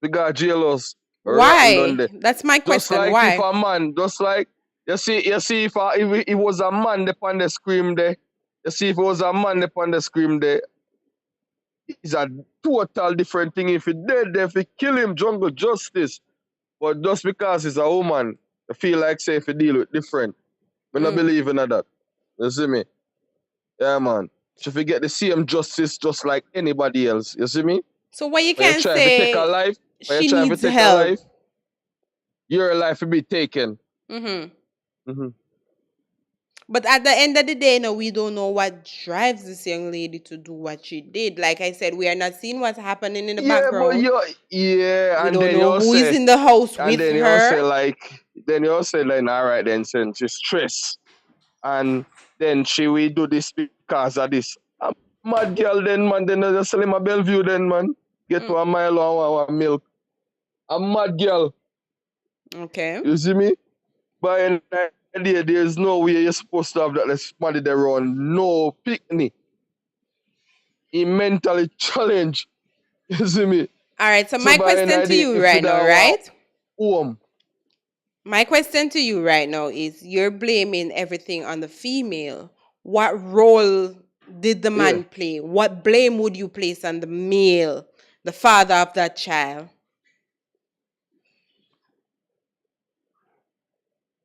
we got jailhouse. Why? That's my question. Just like Why? if a man, just like, you see if it was a man there on the scream there, you see if it was a man there on the scream there, it's a total different thing. If he dead there, if he kill him, jungle justice. But just because it's a woman, I feel like say if you deal with different. I don't believe in that. You see me? Yeah, man. She if you get the same justice just like anybody else. You see me? So what you When can try to take a say life, when she you try to needs take help. a life, your life will be taken. But at the end of the day, no, we don't know what drives this young lady to do what she did. Like I said, we are not seeing what's happening in the background. We and don't know who is in the house with then her. You say like, all right, then since she's stressed, and then she will do this because of this. A mad girl, then man, then I just sell him a Bellevue, then man, get to a mile or milk. A mad girl. Okay. You see me? By an idea, there's no way you're supposed to have that somebody there on no picnic. He mentally challenged. You see me? All right, so my question to you right now, right? Home. My question to you right now is, you're blaming everything on the female. What role did the man play? What blame would you place on the male, the father of that child?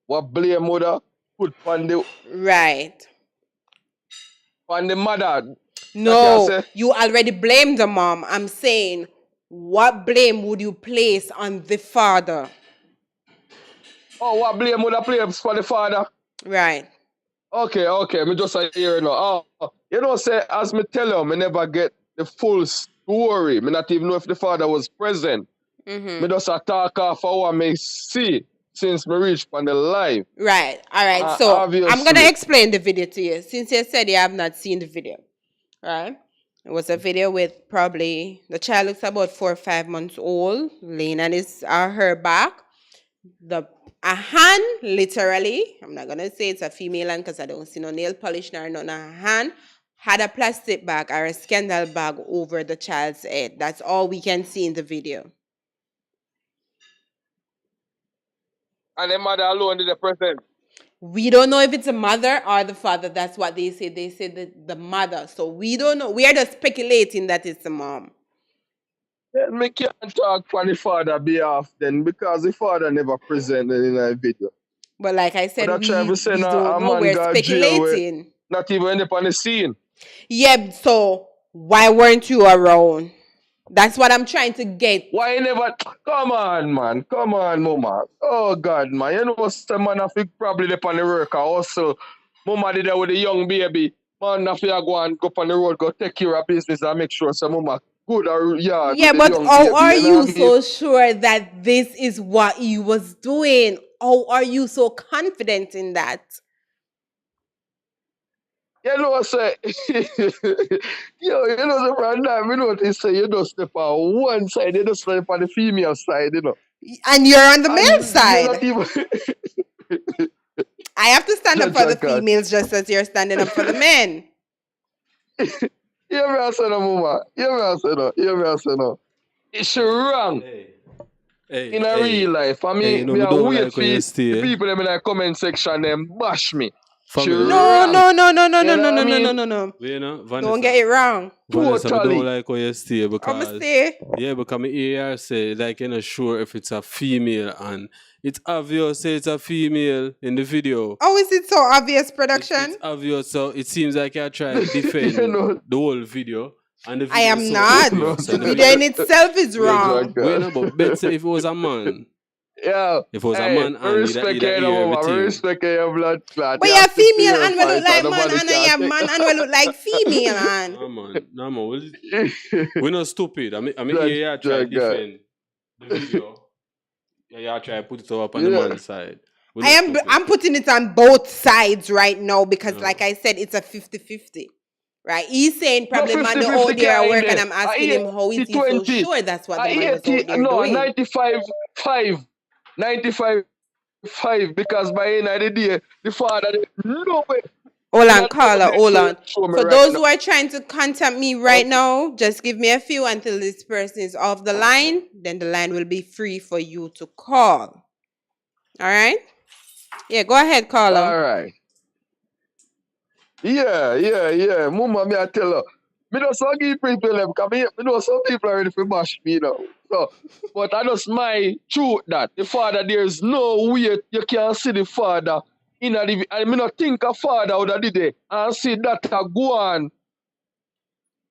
What blame would I put on the Right. mother? No, you already blamed the mom. I'm saying, what blame would you place on the father? Oh, what blame would I place for the father? Right. Okay, me just hear now. Oh, say, as me tell you, me never get the full story. Me not even know if the father was present. Me just talk off how I may see since me reached on the live. Right, all right. So, obviously. I'm going to explain the video to you. Since you said you have not seen the video, right? It was a video with probably, the child looks about 4 or 5 months old, laying on his or her back. A hand, literally, I'm not going to say it's a female hand because I don't see no nail polish nor none. A hand had a plastic bag or a scandal bag over the child's head. That's all we can see in the video. And the mother alone did the present. We don't know if it's a mother or the father. That's what they say. They say the mother. So we don't know. We are just speculating that it's the mom. Then me can't talk for the father behalf then because the father never presented in a video. But like I said, we don't a know. man We're got jail speculating. Not even end up on the scene. Yeah, so why weren't you around? That's what I'm trying to get. Why never? Come on, man. Come on, mama. Oh, God, man. You know, some man have to probably up on the work also. Mama did that with a young baby. Man, have to go and go up on the road, go take care of business and make sure some mama good or yard. Yeah, but how are you baby. so sure that this is what he was doing? How are you so confident in that? You know, say, you know, the brand now, you know what they say, you don't step on one side, you don't step on the female side, you know. And you're on the male side. Even... I have to stand up for the females just as you're standing up for the men. You me say no, mama. You me say no. It's wrong. In a real life. I mean, me a wait for the people in the comment section, them bash me. No. You know, Vanessa, don't get it wrong. Vanessa, I don't like how you stay because I'm stay. Yeah, because my ear say like you're not sure if it's a female and it's obvious say it's a female in the video. Oh, is it so obvious, production? It's obvious, so it seems like you're trying to defend the whole video. And the video I am not. The video in itself is wrong. Wait, no, but let's say if it was a man. Yeah. If it was a man and respect your blood clot. But you're female and we look like man and you're man and we look like female and. No man. We're not stupid. I mean yeah, try to defend the video. Yeah, try to put it up on the man's side. I'm putting it on both sides right now because like I said, it's a 50-50. Right? He's saying probably man the out there at work and I'm asking him how is he so sure that's what the man was out there doing. 95 because by the end of the day, the father no way. Hold on, caller, hold on. For those who are trying to contact me right now, just give me a few until this person is off the line. Then the line will be free for you to call. All right? Yeah, go ahead, caller. All right. Yeah. Mama, me I tell her. Me know some people because me know some people are ready for bash me now. So, but I just my truth that the father, there's no way you can see the father in a I me not think a father would have did it and see that go on.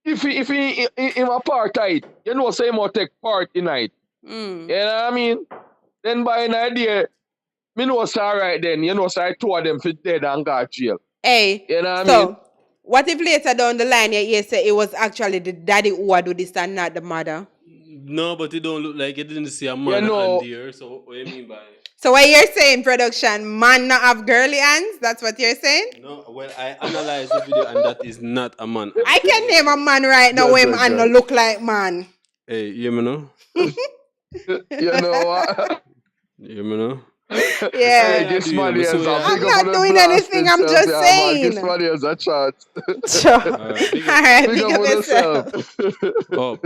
If he in a part it, you know say he must take part in it. You know what I mean? Then by an idea, me know say alright then, you know say two of them fit dead and got jail. Hey, you know what I mean? What if later down the line you say it was actually the daddy who had do this and not the mother? No, but it don't look like you didn't see a man hand there. So what do you mean by it? So what you're saying, production, man not have girly hands? That's what you're saying? No, well, I analyzed the video and that is not a man. I can name a man right now where man no look like man. Hey, you know? You know what? You know? Yeah. I'm not doing anything, I'm just saying. This money has a chance. Sure. Alright, big up yourself. Oh.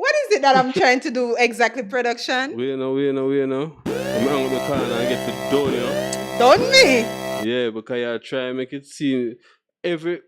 What is it that I'm trying to do exactly, production? We know. I'm going to call and get to done you. Don't me? Yeah, because you try to make it seem every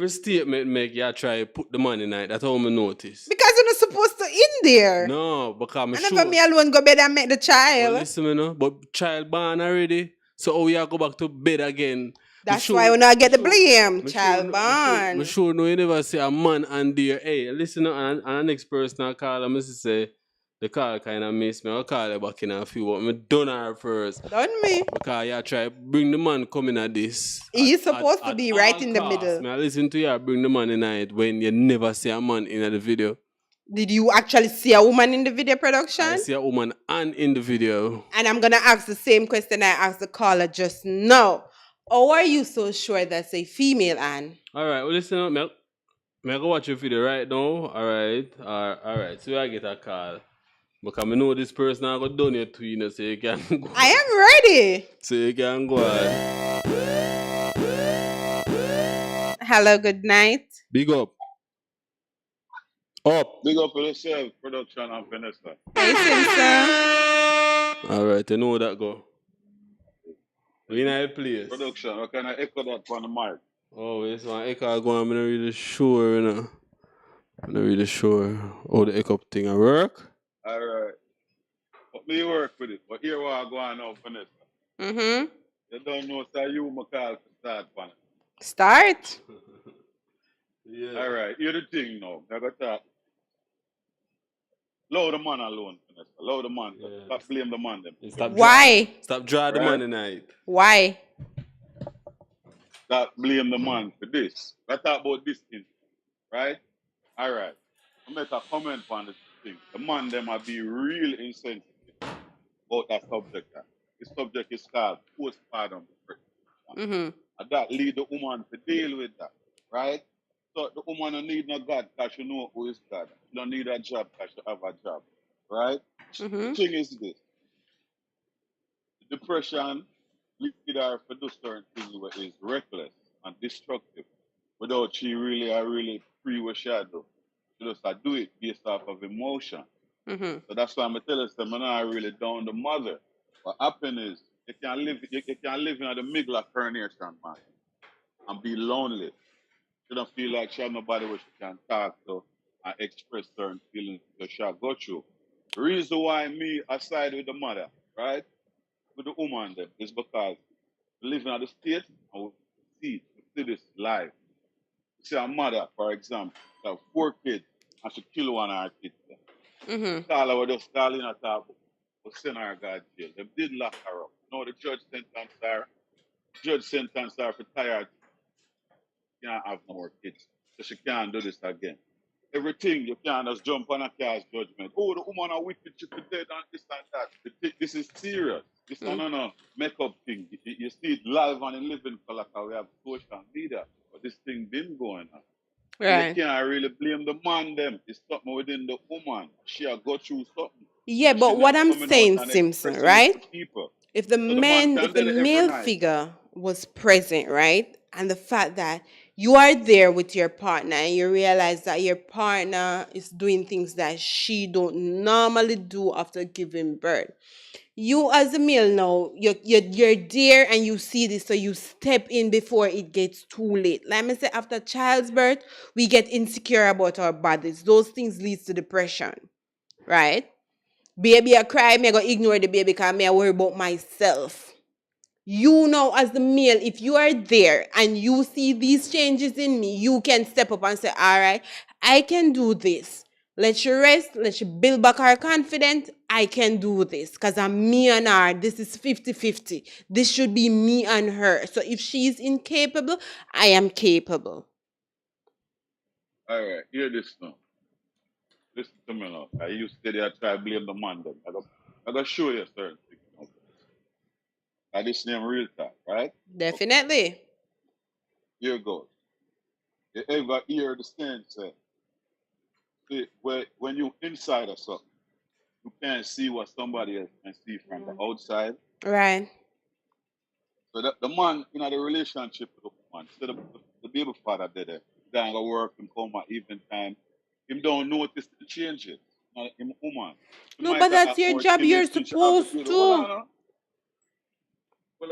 statement make you try to put the money in it. That's how I notice. Because you're not supposed to in there. No, because I'm And sure. if me alone go bed and make the child. Well, listen, you know, but child born already. So how you go back to bed again? That's why when I get the blame, child born. I'm sure no, you never see a man and dear. Hey, listen, and the next person I call him, say, the call kind of miss me. I'll call her back in a few, but I'm done her first. Done me. Because you try bring the man coming at this. He's supposed to be right in the middle. Me, I listen to you bring the man in it when you never see a man in the video. Did you actually see a woman in the video production? I see a woman and in the video. And I'm going to ask the same question I asked the caller just now. How are you so sure that's a female, Anne? All right, well, listen up, me go watch your video right now. All right. So I get a call. Because I know this person I got done it to you, so you can go. I am ready. So you can go on. Hello, good night. Big up. Up. Big up for yourself, production and Vanessa. Hey, Simpson. All right, you know how that go. We in a place. Production, what kind of echo that on the mic? Oh, this one echo going, I'm not really sure, you know. I'm not really sure how the echo thing will work. All right. But me work with it. But here what I go on now, Vanessa. Mm-hmm. You don't know, so you my call to start, Vanessa. Start. Yeah. All right, here's the thing now. I got that. Allow the man alone, Vanessa. Allow the man. Yeah. Stop blame the man. Why? Stop drawing the man tonight. Why? Stop blame the man for this. Let's talk about this thing. Right? All right. I make a comment on this thing. The man them might be real insensitive about that subject. The subject is called postpartum depression. Mm-hmm. And that lead the woman to deal with that. Right? So the woman don't need no God because she know who is God. She don't need a job because she have a job. Right? Mm-hmm. The thing is this. The depression lead her to do certain things that is reckless and destructive without she really free what she do. She just do it based off of emotion. Mm-hmm. So that's why I'm telling them I'm not really down the mother. What happens is you can live in the middle of coronation, man, and be lonely. She don't feel like she has nobody where she can talk to and express certain feelings that she go through. The reason why I side with the mother, right? With the woman then, is because we live in the state and we see this live. You see a mother, for example, have 4 kids and she kill one of her kids. Mm-hmm. Call her with us, call in a talk, but send her to God jail. They did lock her up. No, the judge sentenced her. Judge sentenced her for tired. She can't have no more kids. So she can't do this again. Everything, you can't just jump on a car's judgment. Oh, the woman are wicked, she could dead and this and that. This is serious. This is no make-up thing. You see it live and in living color because we have social media. But this thing been going on. Right. You can't really blame the man them. It's something within the woman. She go through something. Yeah, but what I'm saying, Simpson, right? If the male figure was present, right? And the fact that you are there with your partner and you realize that your partner is doing things that she don't normally do after giving birth. You as a male now, you're there and you see this, so you step in before it gets too late. Like I say, after child's birth, we get insecure about our bodies. Those things lead to depression, right? Baby, I cry, me I go ignore the baby because me I worry about myself. You know, as the male, if you are there and you see these changes in me, you can step up and say, all right, I can do this. Let you rest. Let you build back our confidence. I can do this because I'm me and her. This is 50-50. This should be me and her. So if she's incapable, I am capable. All right, hear this now. Listen to me now. I used to try to blame the man then. I got to show you certain things. Okay. This name real talk, right? Definitely. Okay. Here goes. You ever hear the saying say, when you inside of something, you can't see what somebody else can see from the outside. Right. So the man in the relationship with the woman, so the baby father did it. Then go work and come at evening time. him don't notice the changes. Him woman. She No, might but have that's act your more job. You're timid since she have the supposed baby. Hold to.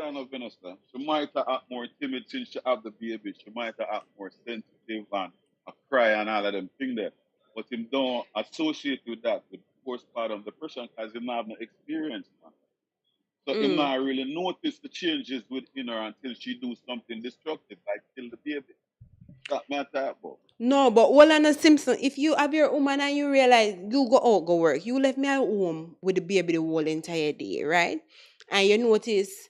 on, Vanessa. She might have act more timid since she have the baby. She might have act more sensitive and a cry and all of them things there. But him don't associate with that with postpartum depression because him not have no experience, man. So him not really notice the changes within her until she do something destructive, like kill the baby. That matter about. No, but all on a Simpson, if you have your woman and you realize you go out, go work, you left me at home with the baby the whole entire day, right? And you notice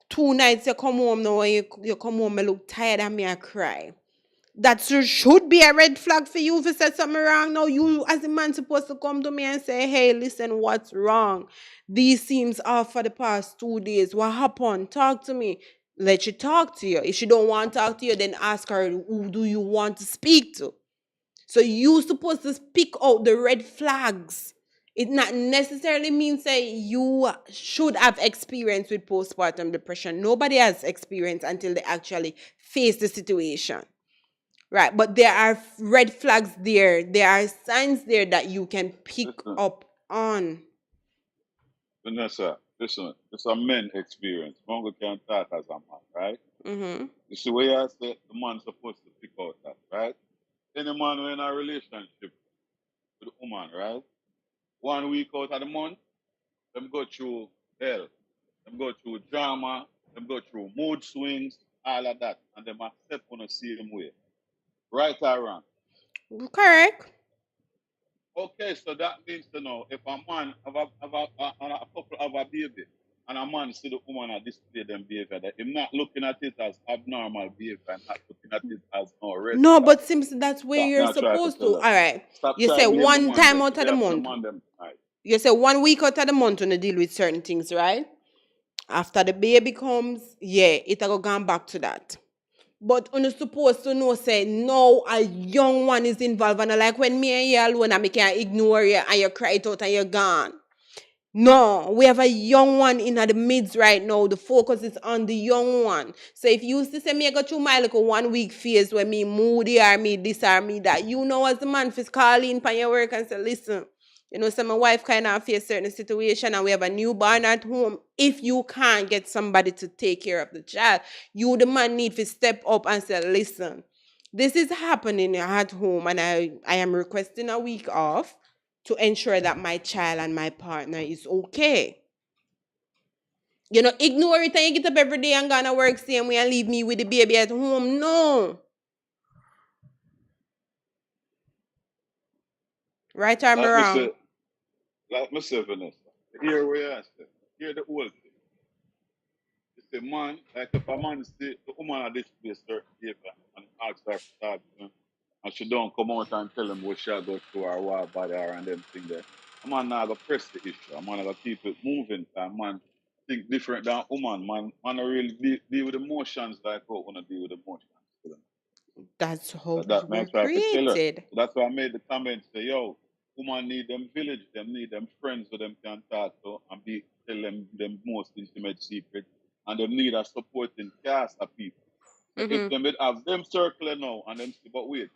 2 nights you come home now and you come home and look tired and me I cry. That should be a red flag for you if you said something wrong. Now you as a man supposed to come to me and say, hey, listen, what's wrong? These seems off for the past 2 days. What happened? Talk to me. Let she talk to you. If she don't want to talk to you, then ask her, who do you want to speak to? So you supposed to pick out the red flags. It not necessarily means that you should have experience with postpartum depression. Nobody has experience until they actually face the situation. Right, but there are red flags there. There are signs there that you can pick up on. Vanessa, listen, it's a men experience. Mongo can talk as a man, right? Mm-hmm. You see where I said the man's supposed to pick out that, right? Any man who in a relationship with a woman, right? 1 week out of the month, them go through hell. Them go through drama, them go through mood swings, all of that. And them accept on the same way. Right or wrong? Correct. Okay, so that means to know if a man have a couple have a baby and a man see the woman and display them behavior, that him not looking at it as abnormal behavior and not looking at it as no red No, flag. but Simpson, that's where That you're me I try to supposed to. tell All her. right. Stop You trying say to blame the one man time them. out of They the have the month. man them. Right. You say 1 week out of the month when you deal with certain things, right? After the baby comes, yeah, it'll go back to that. But you're supposed to know, say, no, a young one is involved. And like when me and you alone, I can ignore you and you cry it out and you're gone. No, we have a young one in the midst right now. The focus is on the young one. So if you used to say me, I got through my like a 1 week phase where me moody or me this or me that, you know as the man is calling for your work and say, listen, you know, so my wife kind of face certain situation and we have a newborn at home. If you can't get somebody to take care of the child, you the man need to step up and say, listen, this is happening at home and I am requesting a week off to ensure that my child and my partner is okay. You know, ignore it and you get up every day and gonna work same way and leave me with the baby at home. No. Right or Like wrong? Vanessa, here we are, here the whole thing. It's a man, like if a man see the woman at this place certain behavior and ask her to talk to him, and she don't come out and tell him what she'll go through or what body her and them thing there. A man not gonna press the issue. A man gonna keep it moving. A man think different than woman. Man don't really deal with emotions like how wanna deal with emotions. That's how we That were man try to tell her. created. So that's why I made the comment say, yo, woman need them village, them need them friends who them can talk to and tell them most intimate secret. And them need a supporting cast of people. So if them would have them circling now and them see, but wait,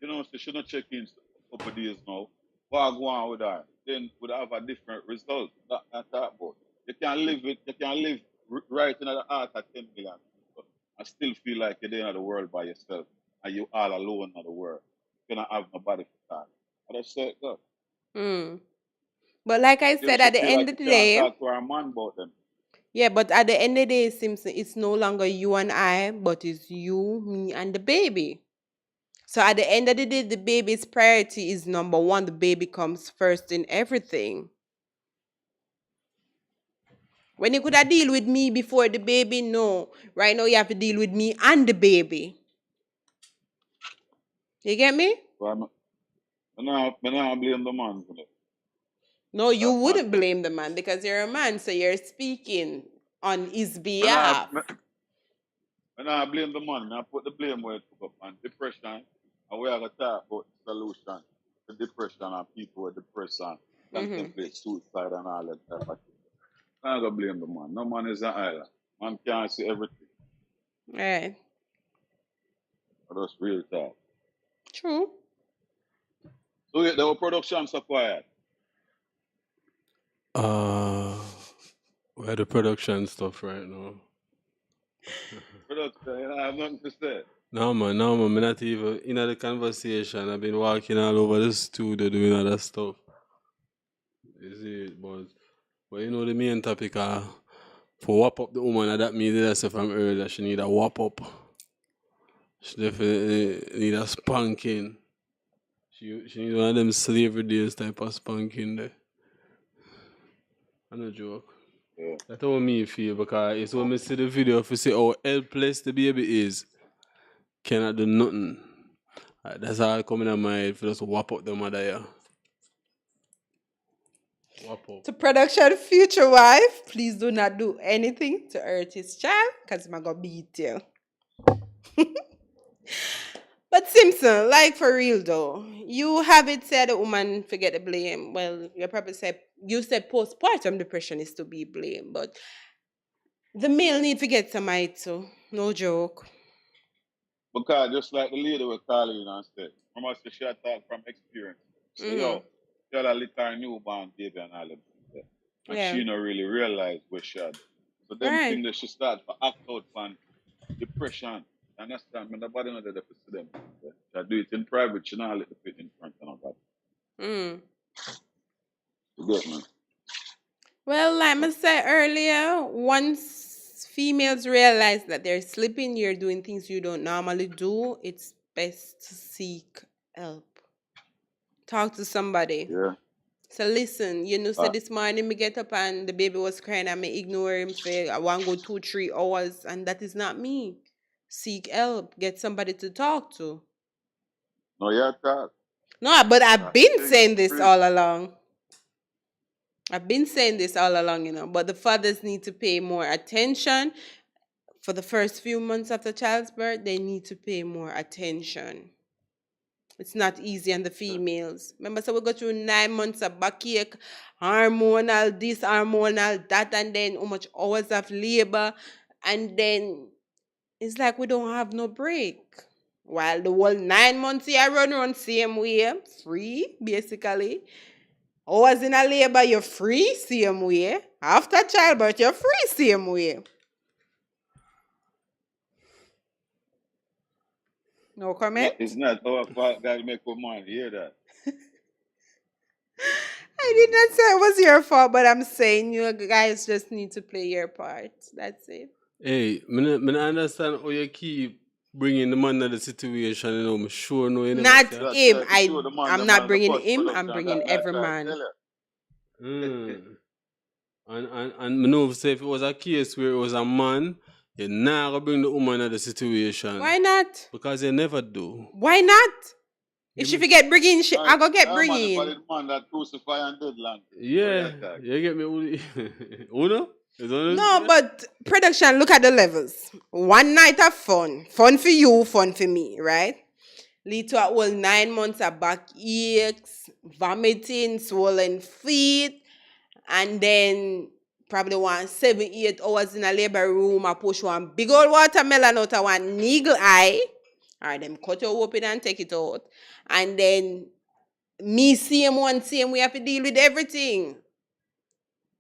you know, so she not check in a couple days now. What go on with her? Then would have a different result. That talk about. You can live right in the heart of 10 million people and still feel like you're there in the world by yourself and you all alone in the world. You cannot have nobody for that. I just said that. But like I You said, at should the feel end like of the you can't day, talk to our man about them. yeah, but at the end of the day, Simpson, it's no longer you and I, but it's you, me, and the baby. So at the end of the day, the baby's priority is number one. The baby comes first in everything. When you could have deal with me before the baby, no. Right now you have to deal with me and the baby. You get me? So I'm not blame the man for it. No, you That's my wouldn't thing. blame the man because you're a man, so you're speaking on his I behalf. blame the man. I put the blame where it took up on depression. And we are going to talk about the solution to depression and people with depression, contemplate suicide and all that type of thing. I'm not going to blame the man. No man is an island. Man can't see everything. Right. That's real talk. True. So there were production so quiet. Where the production stuff right now. Production, you know, I have nothing to say. No man, I'm not even in the conversation. I've been walking all over the studio doing other stuff. You see, but you know the main topic for whop up the woman, that means that I said from earlier, she need a whop up. She definitely need a spanking. She need one of them slavery days type of spanking there. I no joke. Yeah. That's how me feel, because it's when I see the video if you see how helpless the baby is, cannot do nothing. That's how I come in my head for just whop up the mother here. Whop up. To production future wife, please do not do anything to hurt his child, because I'm going to beat you. But Simpson, like for real though, you have it said a woman forget the blame. Well, you probably said, you said postpartum depression is to be blamed, but the male need to get some height too. No joke. Because just like the lady was calling you and said, Mama said she had talk from experience. So yo, she had a little newborn baby and all them things. And she not really realize what she had. So them things that she start to act out from depression. Understand? When nobody knows that they see them. She do it in private, she not let the fit in front of nobody. You get me? Well, like I said earlier, once females realize that they're sleeping, you're doing things you don't normally do, it's best to seek help. Talk to somebody. Yeah. So listen, you know, so this morning me get up and the baby was crying and me ignore him for I want to go 2-3 hours, and that is not me. Seek help. Get somebody to talk to. No, yeah, talk. No, but I've been saying this all along. I've been saying this all along, you know, but the fathers need to pay more attention. For the first few months after child's birth, they need to pay more attention. It's not easy on the females. Remember, so we go through 9 months of backache, hormonal this, hormonal that, and then how much hours of labor, and then it's like we don't have no break. While the whole 9 months here run same way, free, basically. Hours in a labor, you're free, same way. After childbirth, you're free, same way. No comment? It's not our fault that make a man hear that. I did not say it was your fault, but I'm saying you guys just need to play your part. That's it. Hey, I understand how you keep bringing the man to the situation, you know, I'm sure no you Not never him. I'm not bringing him, I'm bringing every man. And I know say if it was a case where it was a man, you're not gonna bring the woman to the situation. Why not? Because you never do. Why not? If she forget bringing, I go get bringing. Man that crucify and dead land. Yeah, you get me? Uno? No, but production, look at the levels. One night of fun. Fun for you, fun for me, right? Lead to a whole 9 months of backaches, vomiting, swollen feet, and then probably 7-8 hours in a labor room. I push one big old watermelon out of one eagle eye. All right, them cut your open and take it out. And then me same we have to deal with everything.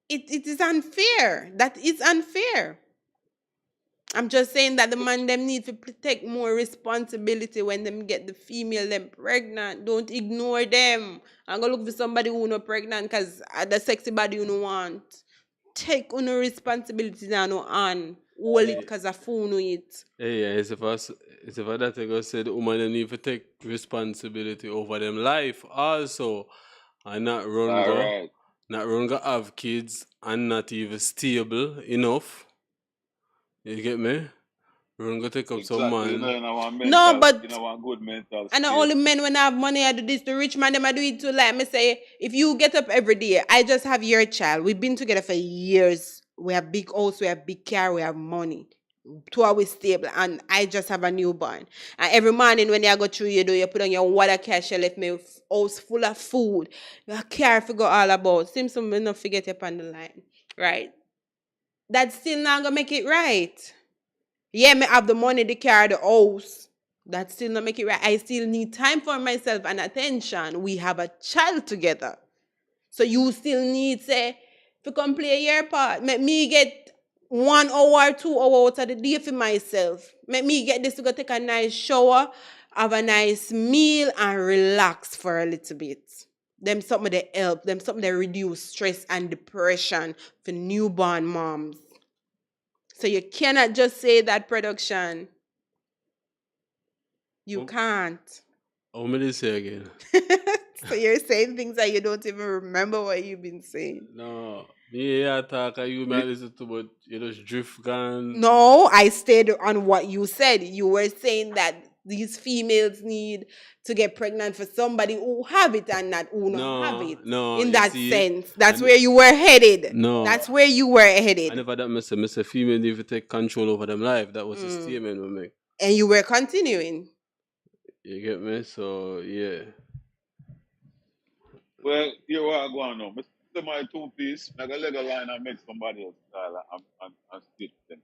It is unfair. That is unfair. I'm just saying that the man them need to take more responsibility when them get the female them pregnant. Don't ignore them. I'm gonna look for somebody who not pregnant because the sexy body you don't want. Take on responsibility now no on. Hold it because of phone it. Hey, yeah, it's if that I go say the woman need to take responsibility over them life also. And not run go have kids and not even stable enough. You get me? Run go take up some man. No, but you know, one good mental and the only men when I have money I do this. The rich man them I do it too. Like me say, if you get up every day, I just have your child. We've been together for years. We have big house, we have big car, we have money. 2 hours stable, and I just have a newborn. And every morning when you go through your door, you put on your water cash, you left me house full of food. Your car figure all about. Simpson will not forget you on the line. Right? That's still not gonna make it right. Yeah, me have the money, the car, the house. That still not make it right. I still need time for myself and attention. We have a child together. So you still need, say, to come play your part. Make me get 1 hour, 2 hours out of the day for myself. Make me get this to go take a nice shower, have a nice meal, and relax for a little bit. Them something that help. Them something that reduce stress and depression for newborn moms. So you cannot just say that production. You can't. What may they say again? So you're saying things that you don't even remember what you've been saying. No. Yeah, talk you might listen to, but you just drift gone. No, I stayed on what you said. You were saying that these females need to get pregnant for somebody who have it and not who not have it. No. In that sense. That's where you were headed. No. That's where you were headed. I never that Mr. Female need to take control over them life. That was the statement we make. And you were continuing. You get me? So yeah. Well, here what I go on now. Mr. My 2-piece, make a leg line and make somebody else style and stitch them.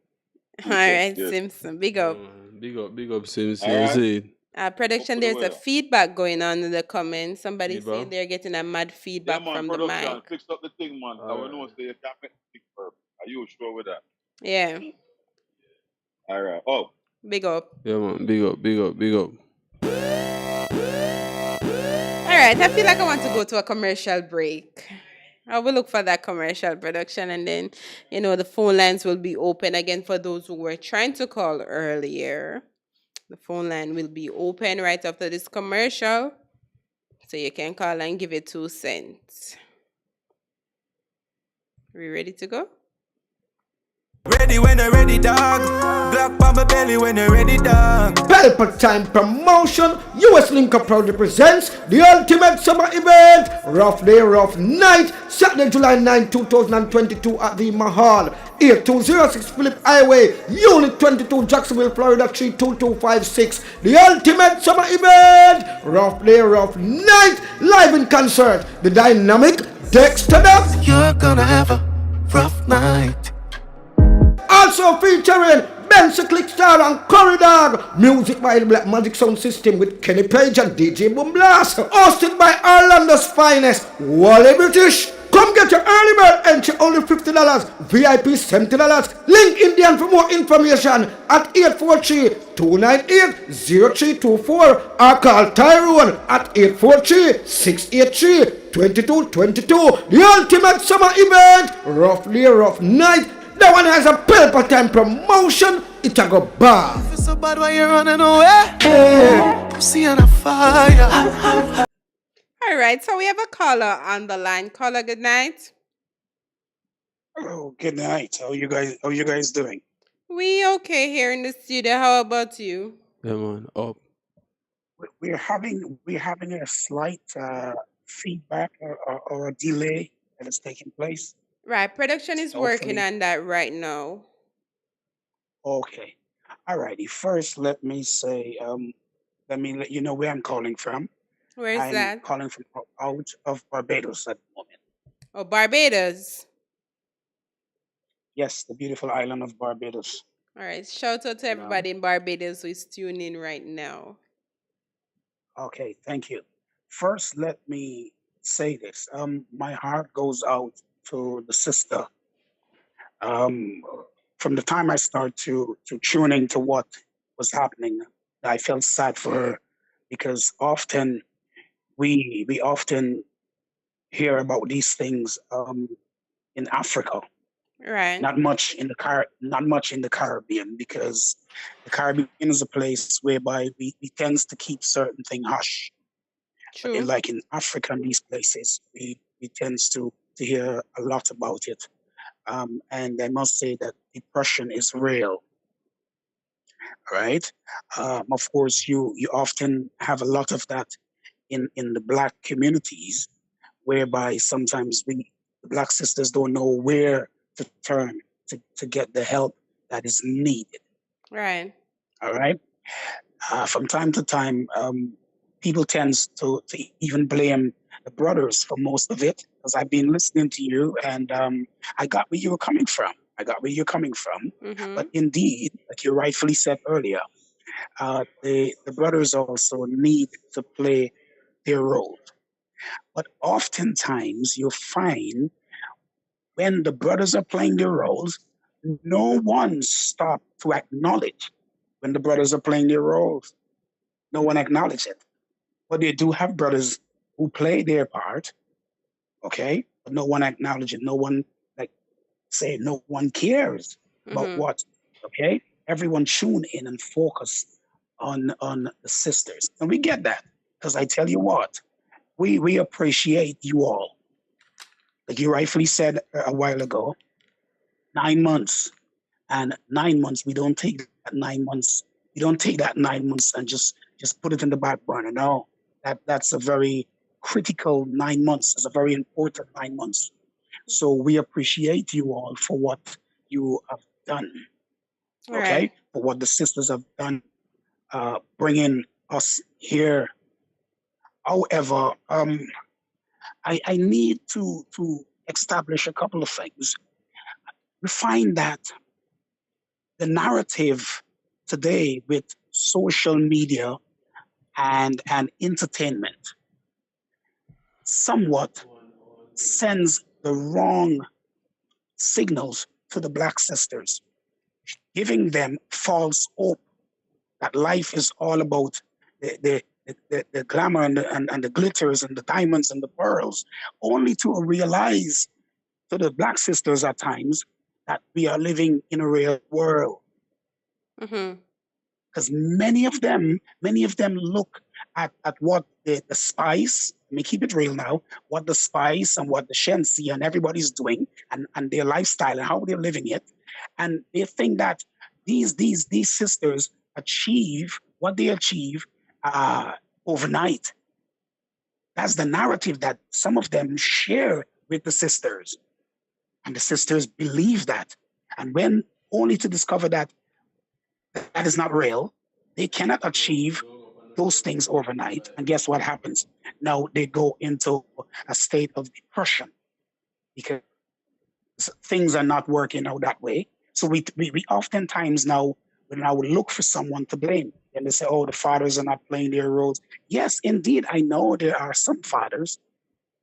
All right, Simpson. Big up. Big up, Simpson. Production, there's a feedback going on in the comments. Somebody saying they're getting a mad feedback from the mic. Fix up the thing, man. I will know say you can't make the thing perfect. Are you sure with that? Yeah. All right. Oh. Big up. Yeah, man. Big up. All right, I feel like I want to go to a commercial break. I will look for that commercial production, and then, the phone lines will be open again for those who were trying to call earlier. The phone line will be open right after this commercial, so you can call and give it 2 cents. We ready to go? Ready when they're ready, dog. Black on my belly when they're ready, dog. Pelpa Time Promotion, US Linker proudly presents the ultimate summer event, Rough Day, Rough Night, Saturday, July 9, 2022 at the Mahal, 8206 Phillip Highway, Unit 22, Jacksonville, Florida, 32256. The ultimate summer event, Rough Day, Rough Night, live in concert, the dynamic Dexter Duff. You're gonna have a rough night. Also featuring Benson Clickstar and Corey Dog. Music by the Black Magic Sound System with Kenny Page and DJ Boom Blast. Hosted by Orlando's finest, Wally British. Come get your early bird entry, only $50. VIP $70. Link Indian for more information at 843-298-0324 or call Tyrone at 843-683-2222. The ultimate summer event, Rough Day, Rough Night. That one has a Pelpa Time promotion. It's a go bar. It's so bad why you're running away. Pussy on a fire. All right, so we have a caller on the line. Caller, good night. Hello, good night. How you guys doing? We okay here in the studio. How about you? Yeah, man. Up. We're having a slight feedback or a delay that is taking place. Right, production is working on that right now. Okay. Alrighty. First, let me say, let me let you know where I'm calling from. Where is that? I'm calling from out of Barbados at the moment. Oh, Barbados. Yes, the beautiful island of Barbados. All right. Shout out to everybody in Barbados who is tuning in right now. Okay, thank you. First, let me say this. My heart goes out to the sister. From the time I started to tune into what was happening, I felt sad for her because often we often hear about these things in Africa. Right. Not much in the Caribbean, because the Caribbean is a place whereby we tends to keep certain things hush. True. Like in Africa and these places, we tends to hear a lot about it. And I must say that depression is real. Right? Of course, you often have a lot of that in the Black communities, whereby sometimes the Black sisters don't know where to turn to get the help that is needed. Right. All right. From time to time, people tend to even blame the brothers for most of it, because I've been listening to you and I got where you were coming from. Mm-hmm. But indeed, like you rightfully said earlier, the brothers also need to play their role. But oftentimes you find when the brothers are playing their roles, no one stops to acknowledge when the brothers are playing their roles. No one acknowledges it. But they do have brothers who play their part, okay? But no one acknowledges it. No one, like, say, no one cares about what, okay? Everyone tune in and focus on the sisters. And we get that, because I tell you what, we appreciate you all. Like you rightfully said a while ago, 9 months. And 9 months, we don't take that 9 months. We don't take that 9 months and just put it in the back burner. No, that's a very critical 9 months. It's a very important 9 months. So we appreciate you all for what you have done. Okay, Right. for what the sisters have done, bringing us here. However, I need to establish a couple of things. We find that the narrative today with social media and entertainment somewhat sends the wrong signals to the Black sisters, giving them false hope that life is all about the glamour and the glitters and the diamonds and the pearls, only to realize to the Black sisters at times that we are living in a real world. Because many of them look at what the spice, let me keep it real now, what the spice and what the Shensi and everybody's doing and their lifestyle and how they're living it. And they think that these sisters achieve what they achieve overnight. That's the narrative that some of them share with the sisters. And the sisters believe that. And when only to discover that that is not real, they cannot achieve those things overnight. And guess what happens? Now they go into a state of depression because things are not working out that way. So we oftentimes now look for someone to blame. And they say, oh, the fathers are not playing their roles. Yes, indeed, I know there are some fathers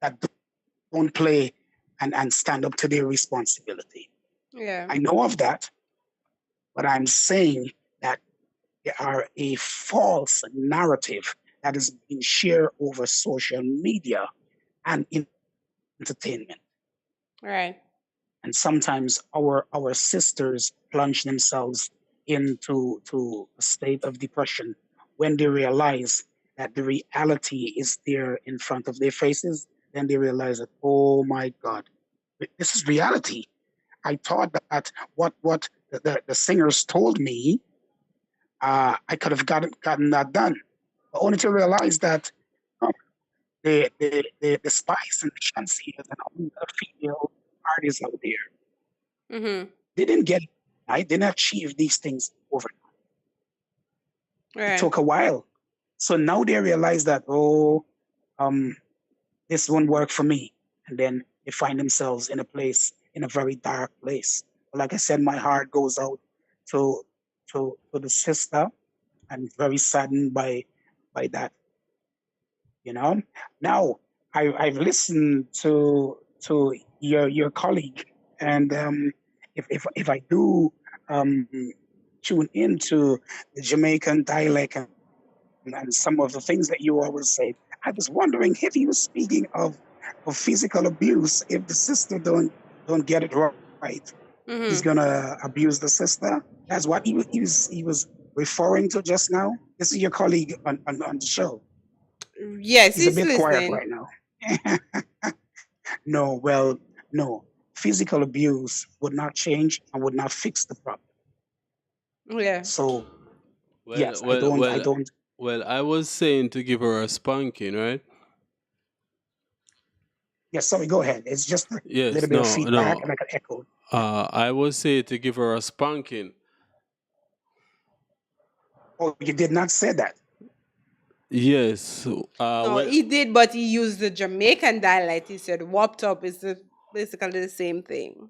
that don't play and stand up to their responsibility. Yeah. I know of that, but I'm saying that there are a false narrative that is being shared over social media and entertainment. Right. And sometimes our sisters plunge themselves into a state of depression when they realize that the reality is there in front of their faces. Then they realize that, oh my God, this is reality. I thought that what the singers told me, I could have gotten that done, but only to realize that the Spice and the Shansi and all the female artists out there, they didn't get it right. They didn't achieve these things overnight. Right. It took a while. So now they realize that, this won't work for me. And then they find themselves in a very dark place. But like I said, my heart goes out to the sister. I'm very saddened by that. You know. Now I've listened to your colleague, and if I do tune into the Jamaican dialect and some of the things that you always say, I was wondering if he was speaking of physical abuse. If the sister don't get it right, he's gonna abuse the sister. That's what he was referring to just now. This is your colleague on the show. Yes, He's a bit listening. quiet right now. No. Physical abuse would not change and would not fix the problem. Yeah. So, Well, yes, well, I don't. Well, I was saying to give her a spanking, right? Yes, sorry, go ahead. It's just a Yes, little bit of feedback no. and I can echo. I was saying to give her a spanking. Oh, you did not say that. Yes. No, he did, but he used the Jamaican dialect. He said "whopped up" is basically the same thing.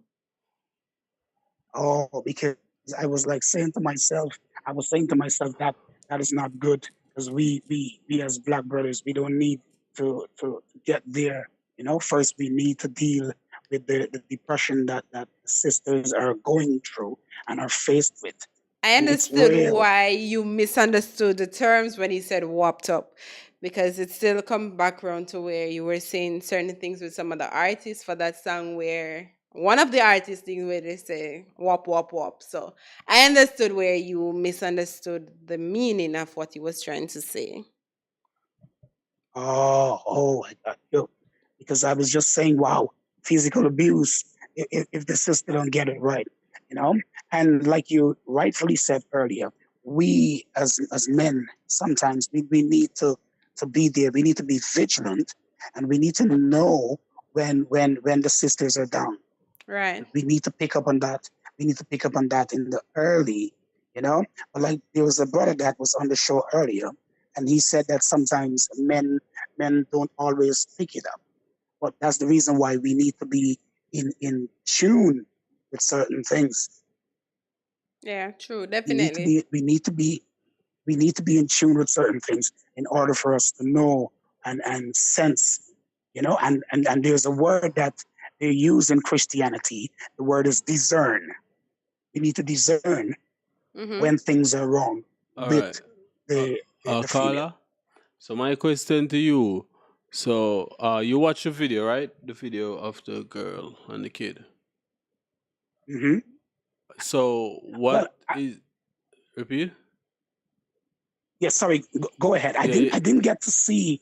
Oh, because I was saying to myself that That is not good because we as black brothers, we don't need to get there. You know, first we need to deal with the depression that sisters are going through and are faced with. I And it's understood real. why you misunderstood the terms when he said "whopped up," because it still come back around to where you were saying certain things with some of the artists for that song where one of the artists things where they say "whop whop whop." So I understood where you misunderstood the meaning of what he was trying to say. I got you. Because I was just saying, wow, physical abuse, if the sister don't get it right, you know? And like you rightfully said earlier, we as men, sometimes we need to be there. We need to be vigilant and we need to know when the sisters are down. Right. We need to pick up on that. We need to pick up on that in the early, you know? But like there was a brother that was on the show earlier, and he said that sometimes men don't always pick it up. But that's the reason why we need to be in tune with certain things. Yeah, true, We definitely. need to be in tune with certain things in order for us to know and sense, you know. And there's a word that they use in Christianity. The word is discern. We need to discern when things are wrong All with right. the female. Carla, so my question to you. So you watch the video, right? The video of the girl and the kid. Mm-hmm. So what is repeat? Yeah, sorry. Go ahead. I didn't get to see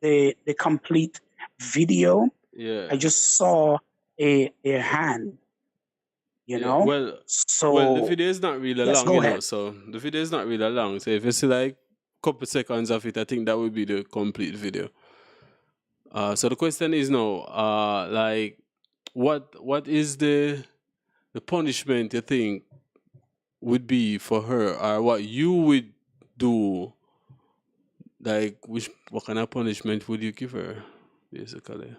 the complete video. Yeah. I just saw a hand. You know. Well, the video is not really yes, long, go you ahead. know. So the video is not really long. So if you see like a couple seconds of it, I think that would be the complete video. So the question is now, like, what is the punishment you think would be for her, or what you would do? Like, what kind of punishment would you give her, basically,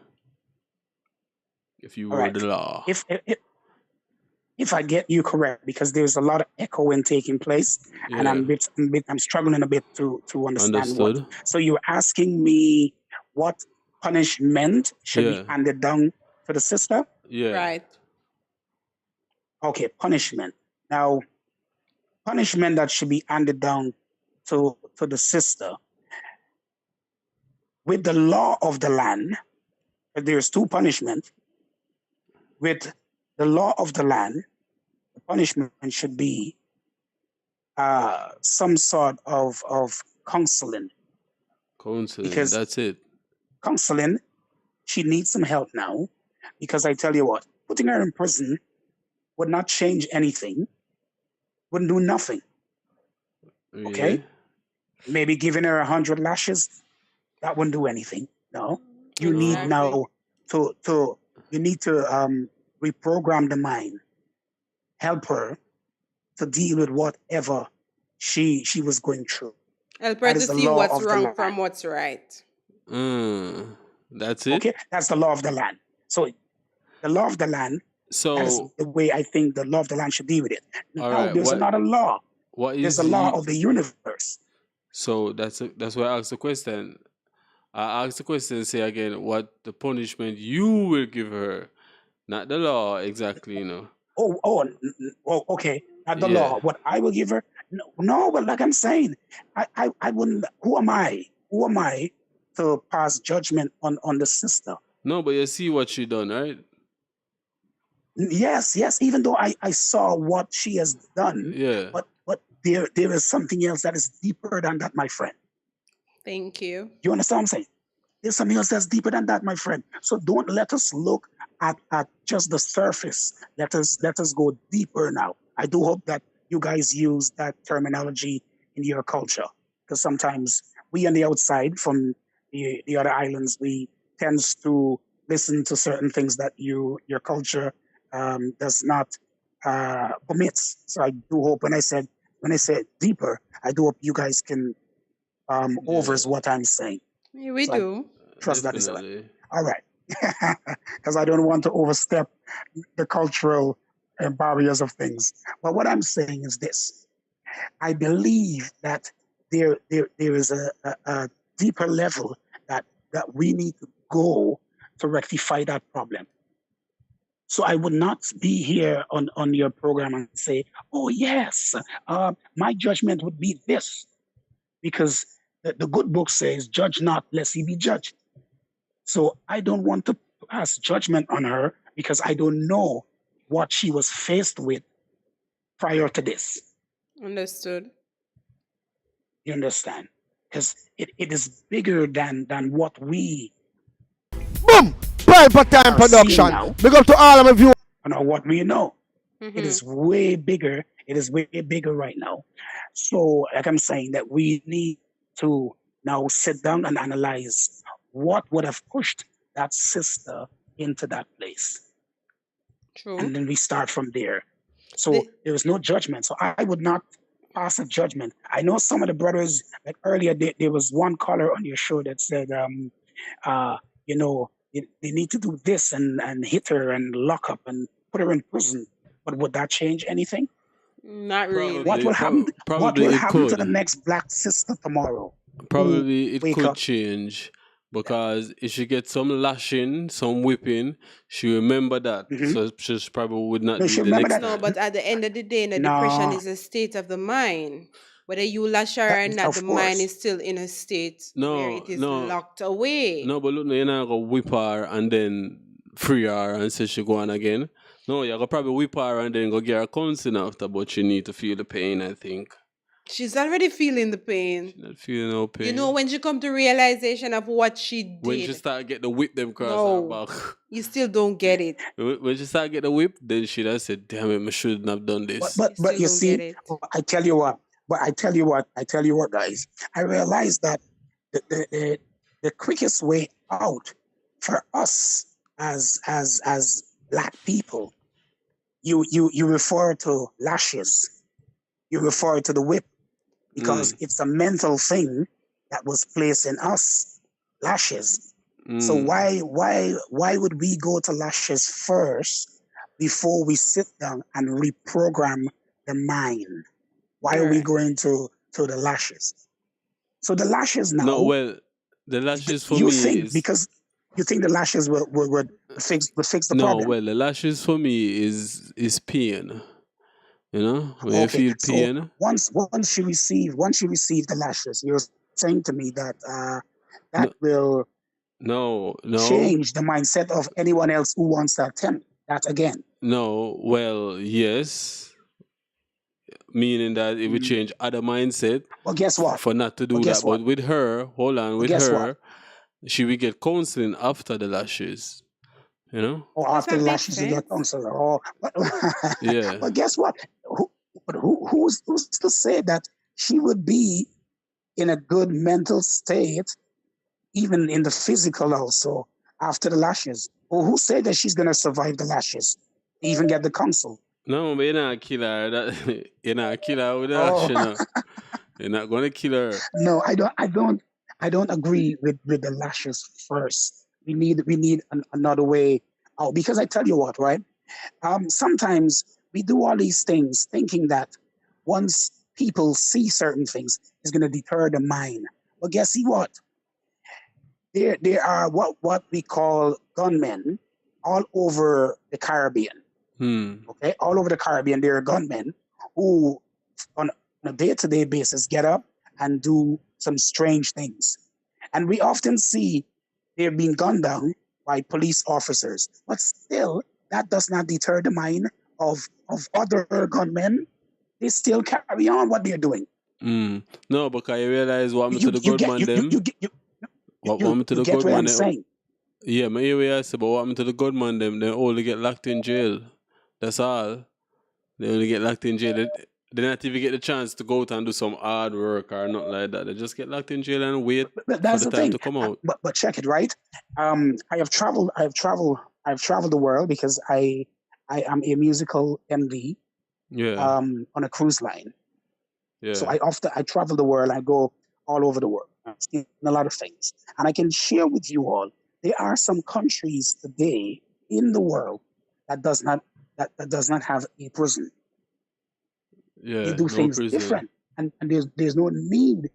if you All were right. the law? If I get you correct, because there's a lot of echoing taking place, and I'm struggling a bit to understand Understood. what. So you're asking me what punishment should be handed down to the sister? Yeah. Right. Okay, punishment. Now, punishment that should be handed down to the sister. With the law of the land, there's two punishments. With the law of the land, the punishment should be some sort of counseling. Counseling, Because that's it. Counseling, she needs some help now. Because I tell you what, putting her in prison would not change anything, wouldn't do nothing. Okay? Yeah. Maybe giving her 100 lashes, that wouldn't do anything. No. You need now to reprogram the mind, help her to deal with whatever she was going through. Help her That to is the see law what's of the wrong land. from what's right. That's it. Okay, that's the law of the land. So the law of the land. That is the way I think the law of the land should deal with it. Now there's another law. There's a law of the universe. So that's why I asked the question. I asked the question. Say again, what the punishment you will give her, not the law exactly. You know. Okay. Not the law. What I will give her? No. But like I'm saying, I wouldn't. Who am I? Who am I to pass judgment on the sister? No, but you see what she done, right? Yes. Even though I saw what she has done, but there is something else that is deeper than that, my friend. Thank you. You understand what I'm saying? There's something else that's deeper than that, my friend. So don't let us look at just the surface. Let us go deeper now. I do hope that you guys use that terminology in your culture, because sometimes we on the outside from the other islands, we tend to listen to certain things that your culture does not permit. So I do hope when I said deeper, I do hope you guys can overs what I'm saying. Yeah, we do. Trust that is right. All right. Because I don't want to overstep the cultural barriers of things. But what I'm saying is this. I believe that there is a deeper level that we need to go to rectify that problem. So I would not be here on your program and say, oh, yes, my judgment would be this. Because the good book says, judge not, lest ye be judged. So I don't want to pass judgment on her because I don't know what she was faced with prior to this. Understood. You understand? Because it is bigger than what we Boom! Pelpa Time are seeing production. now. Big up to all of my viewers. Or what we know. It is way bigger. It is way bigger right now. So, like I'm saying, that we need to now sit down and analyze what would have pushed that sister into that place. True. And then we start from there. So there is no judgment. So I would not pass a judgment. I know some of the brothers, like earlier, there was one caller on your show that said, you know, they need to do this and hit her and lock up and put her in prison. But would that change anything? Not really. What will happen? What Probably will it happen to could. the next black sister tomorrow? Probably it wake could up? change because if she gets some lashing, some whipping, she remember that. So she probably would not No, do she it the remember next that. No, time. but at the end of the day, the No. depression is a state of the mind. Whether you lash her or not, Of the mind course. is still in a state where No, it is no, locked away. no, but look, no, you're not gonna whip her and then free her and say she go on again. No, you're gonna probably whip her and then go get her counseling after, but she need to feel the pain, I think. She's already feeling the pain. Not feeling no pain. You know, when she come to realization of what she did. When she start get the whip them across No. her back. You still don't get it. When she start get the whip, then she does say, damn it, I shouldn't have done this. But you see, I tell you what, guys. I realize that the quickest way out for us as black people, you refer to lashes, you refer to the whip, because it's a mental thing that was placed in us, lashes. So why would we go to lashes first before we sit down and reprogram the mind? Why are we going to the lashes? So the lashes now. No, well, the lashes for you me think is because you think the lashes would fix the no. problem. Well, the lashes for me is pain. You know, when you feel pain. So once you receive the lashes, you're saying to me that that will change the mindset of anyone else who wants to attempt that again. No, well, yes. Meaning that it would change other mindset. Well, guess what? For not to do that. But with her, hold on, with her, she will get counseling after the lashes. You know? Or after the lashes, you get counselor. Or yeah. But guess what? Who's to say that she would be in a good mental state, even in the physical also, after the lashes? Or who said that she's going to survive the lashes, even get the counsel? No, but you're not a killer. You're not a killer with the lash, you know. You're not going to kill her. No, I don't agree with the lashes first. We need another way out, because I tell you what, right? Sometimes we do all these things thinking that once people see certain things, it's going to deter the mind. But guess what? There are what we call gunmen all over the Caribbean. Okay, all over the Caribbean, there are gunmen who, on a day-to-day basis, get up and do some strange things. And we often see they're being gunned down by police officers. But still, that does not deter the mind of other gunmen. They still carry on what they're doing. No, because you realize what happened to the good man them. What happened to the good man them? Yeah, my area say, but what happened to the good man them? They only get locked in jail. That's all. They only get locked in jail. They not even get the chance to go out and do some hard work or nothing like that. They just get locked in jail and wait for the time to come out. But check it, right? I have traveled the world because I am a musical MD. Yeah. On a cruise line. Yeah. So I travel the world. I go all over the world. I've seen a lot of things, and I can share with you all. There are some countries today in the world that does not have a prison. Yeah, They do no things prison. different, and there's no need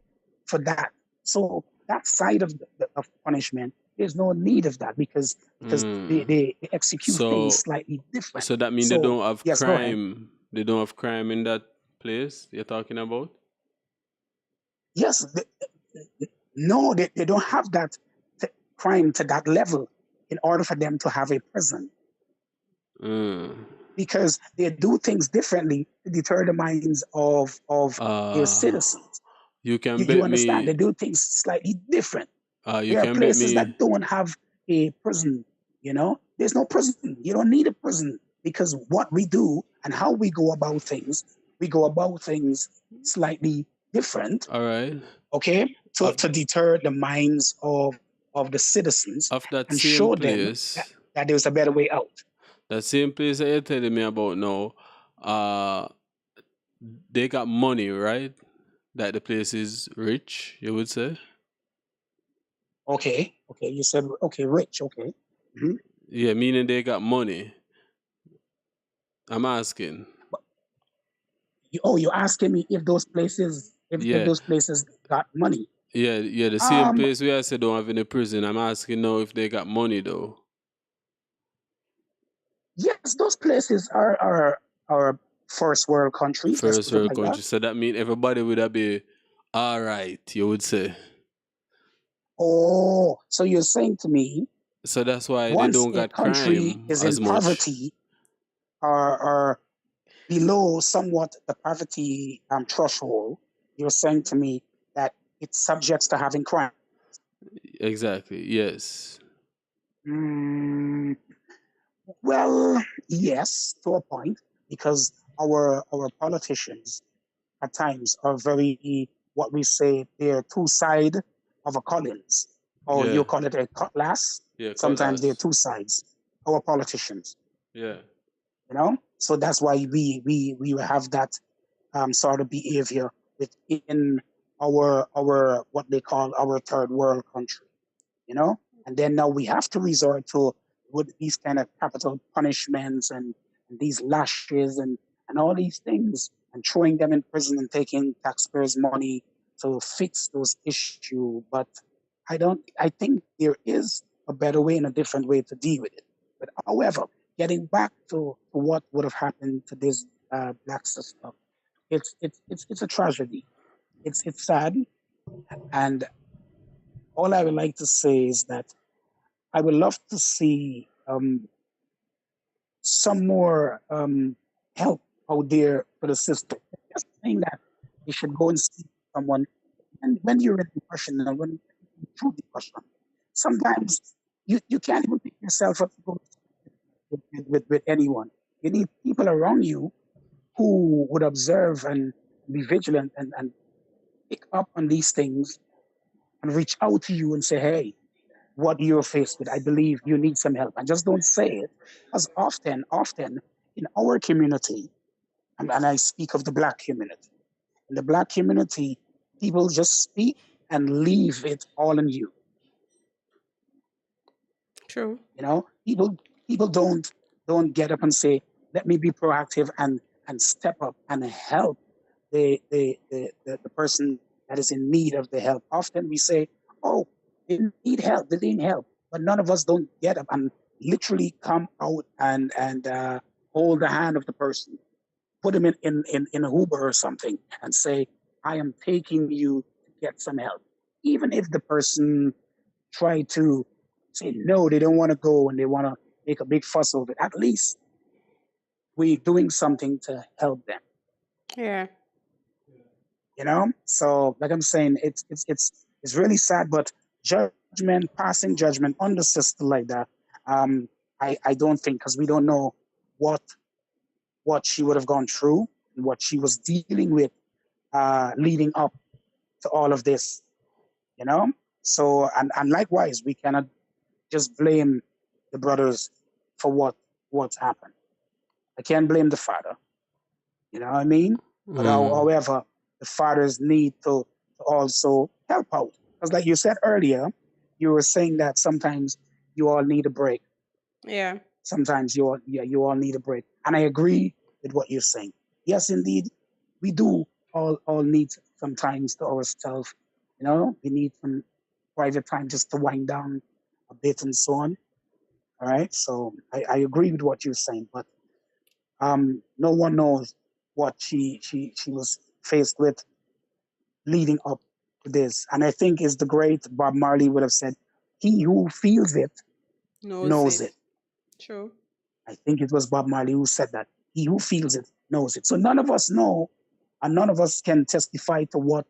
for that. So that side of punishment, there's no need of that because they execute things So, slightly different. so that means they So don't have yes, go ahead. crime. They don't have crime in that place you're talking about. Yes, no, they don't have that crime to that level in order for them to have a prison. Because they do things differently to deter the minds of their citizens. You can You bet understand? They me. do things slightly different. You There are can bet places me. that don't have a prison, you know? There's no prison. You don't need a prison because what we do and how we go about things slightly different. All right. Okay? To deter the minds of the citizens Of that and same show them place. that there's a better way out. That same place that you're telling me about now, they got money, right? That the place is rich, you would say? Okay, you said, okay, rich, okay. Mm-hmm. Yeah, meaning they got money. I'm asking. You're asking me if those places, if those places got money. Yeah, the same place where I said don't have any prison. I'm asking now if they got money though. Yes, those places are first world countries. Let's First put it world like country. that. So that means everybody would have be all right, you would say. Oh, so you're saying to me, so that's why they once don't a got country crime is in as much. poverty or below somewhat the poverty threshold, you're saying to me that it's subject to having crime. Exactly, yes. Well, yes, to a point, because our politicians at times are very, what we say, they're two sides of a Collins, or Yeah. you call it a cutlass. Yeah, Sometimes they're cutlass. two sides. Our politicians, Yeah. you know. So that's why we have that sort of behavior within our what they call our third world country, you know. And then now we have to resort to with these kind of capital punishments and these lashes and all these things and throwing them in prison and taking taxpayers' money to fix those issues. But I think there is a better way and a different way to deal with it. But however, getting back to what would have happened to this black sister, it's a tragedy. It's sad, and all I would like to say is that I would love to see some more help out there for the system. Just saying that you should go and see someone. And when you're in depression and when you're through depression, sometimes you can't even pick yourself up to go with anyone. You need people around you who would observe and be vigilant and pick up on these things and reach out to you and say, hey, what you're faced with, I believe you need some help. And just don't say it. Because often in our community, and I speak of the black community, in the black community, people just speak and leave it all on you. True. You know, people don't get up and say, let me be proactive and step up and help the person that is in need of the help. Often we say, oh, they need help, but none of us don't get up and literally come out and hold the hand of the person, put him in an Uber or something and say, I am taking you to get some help. Even if the person try to say no, they don't want to go and they want to make a big fuss over it, at least we're doing something to help them. Yeah. You know, so like I'm saying, it's really sad, but passing judgment on the system like that, I don't think, because we don't know what she would have gone through and what she was dealing with leading up to all of this, you know. So and likewise, we cannot just blame the brothers for what's happened. I can't blame the father, you know what I mean? But however, the fathers need to also help out. Because like you said earlier, you were saying that sometimes you all need a break. Yeah. Sometimes you all need a break. And I agree with what you're saying. Yes, indeed, we do all need sometimes to ourselves. You know, we need some private time just to wind down a bit and so on. All right. So I agree with what you're saying, but no one knows what she was faced with leading up to this. And I think is the great Bob Marley would have said, he who feels it knows it. True. I think it was Bob Marley who said that. He who feels it knows it. So none of us know, and none of us can testify to what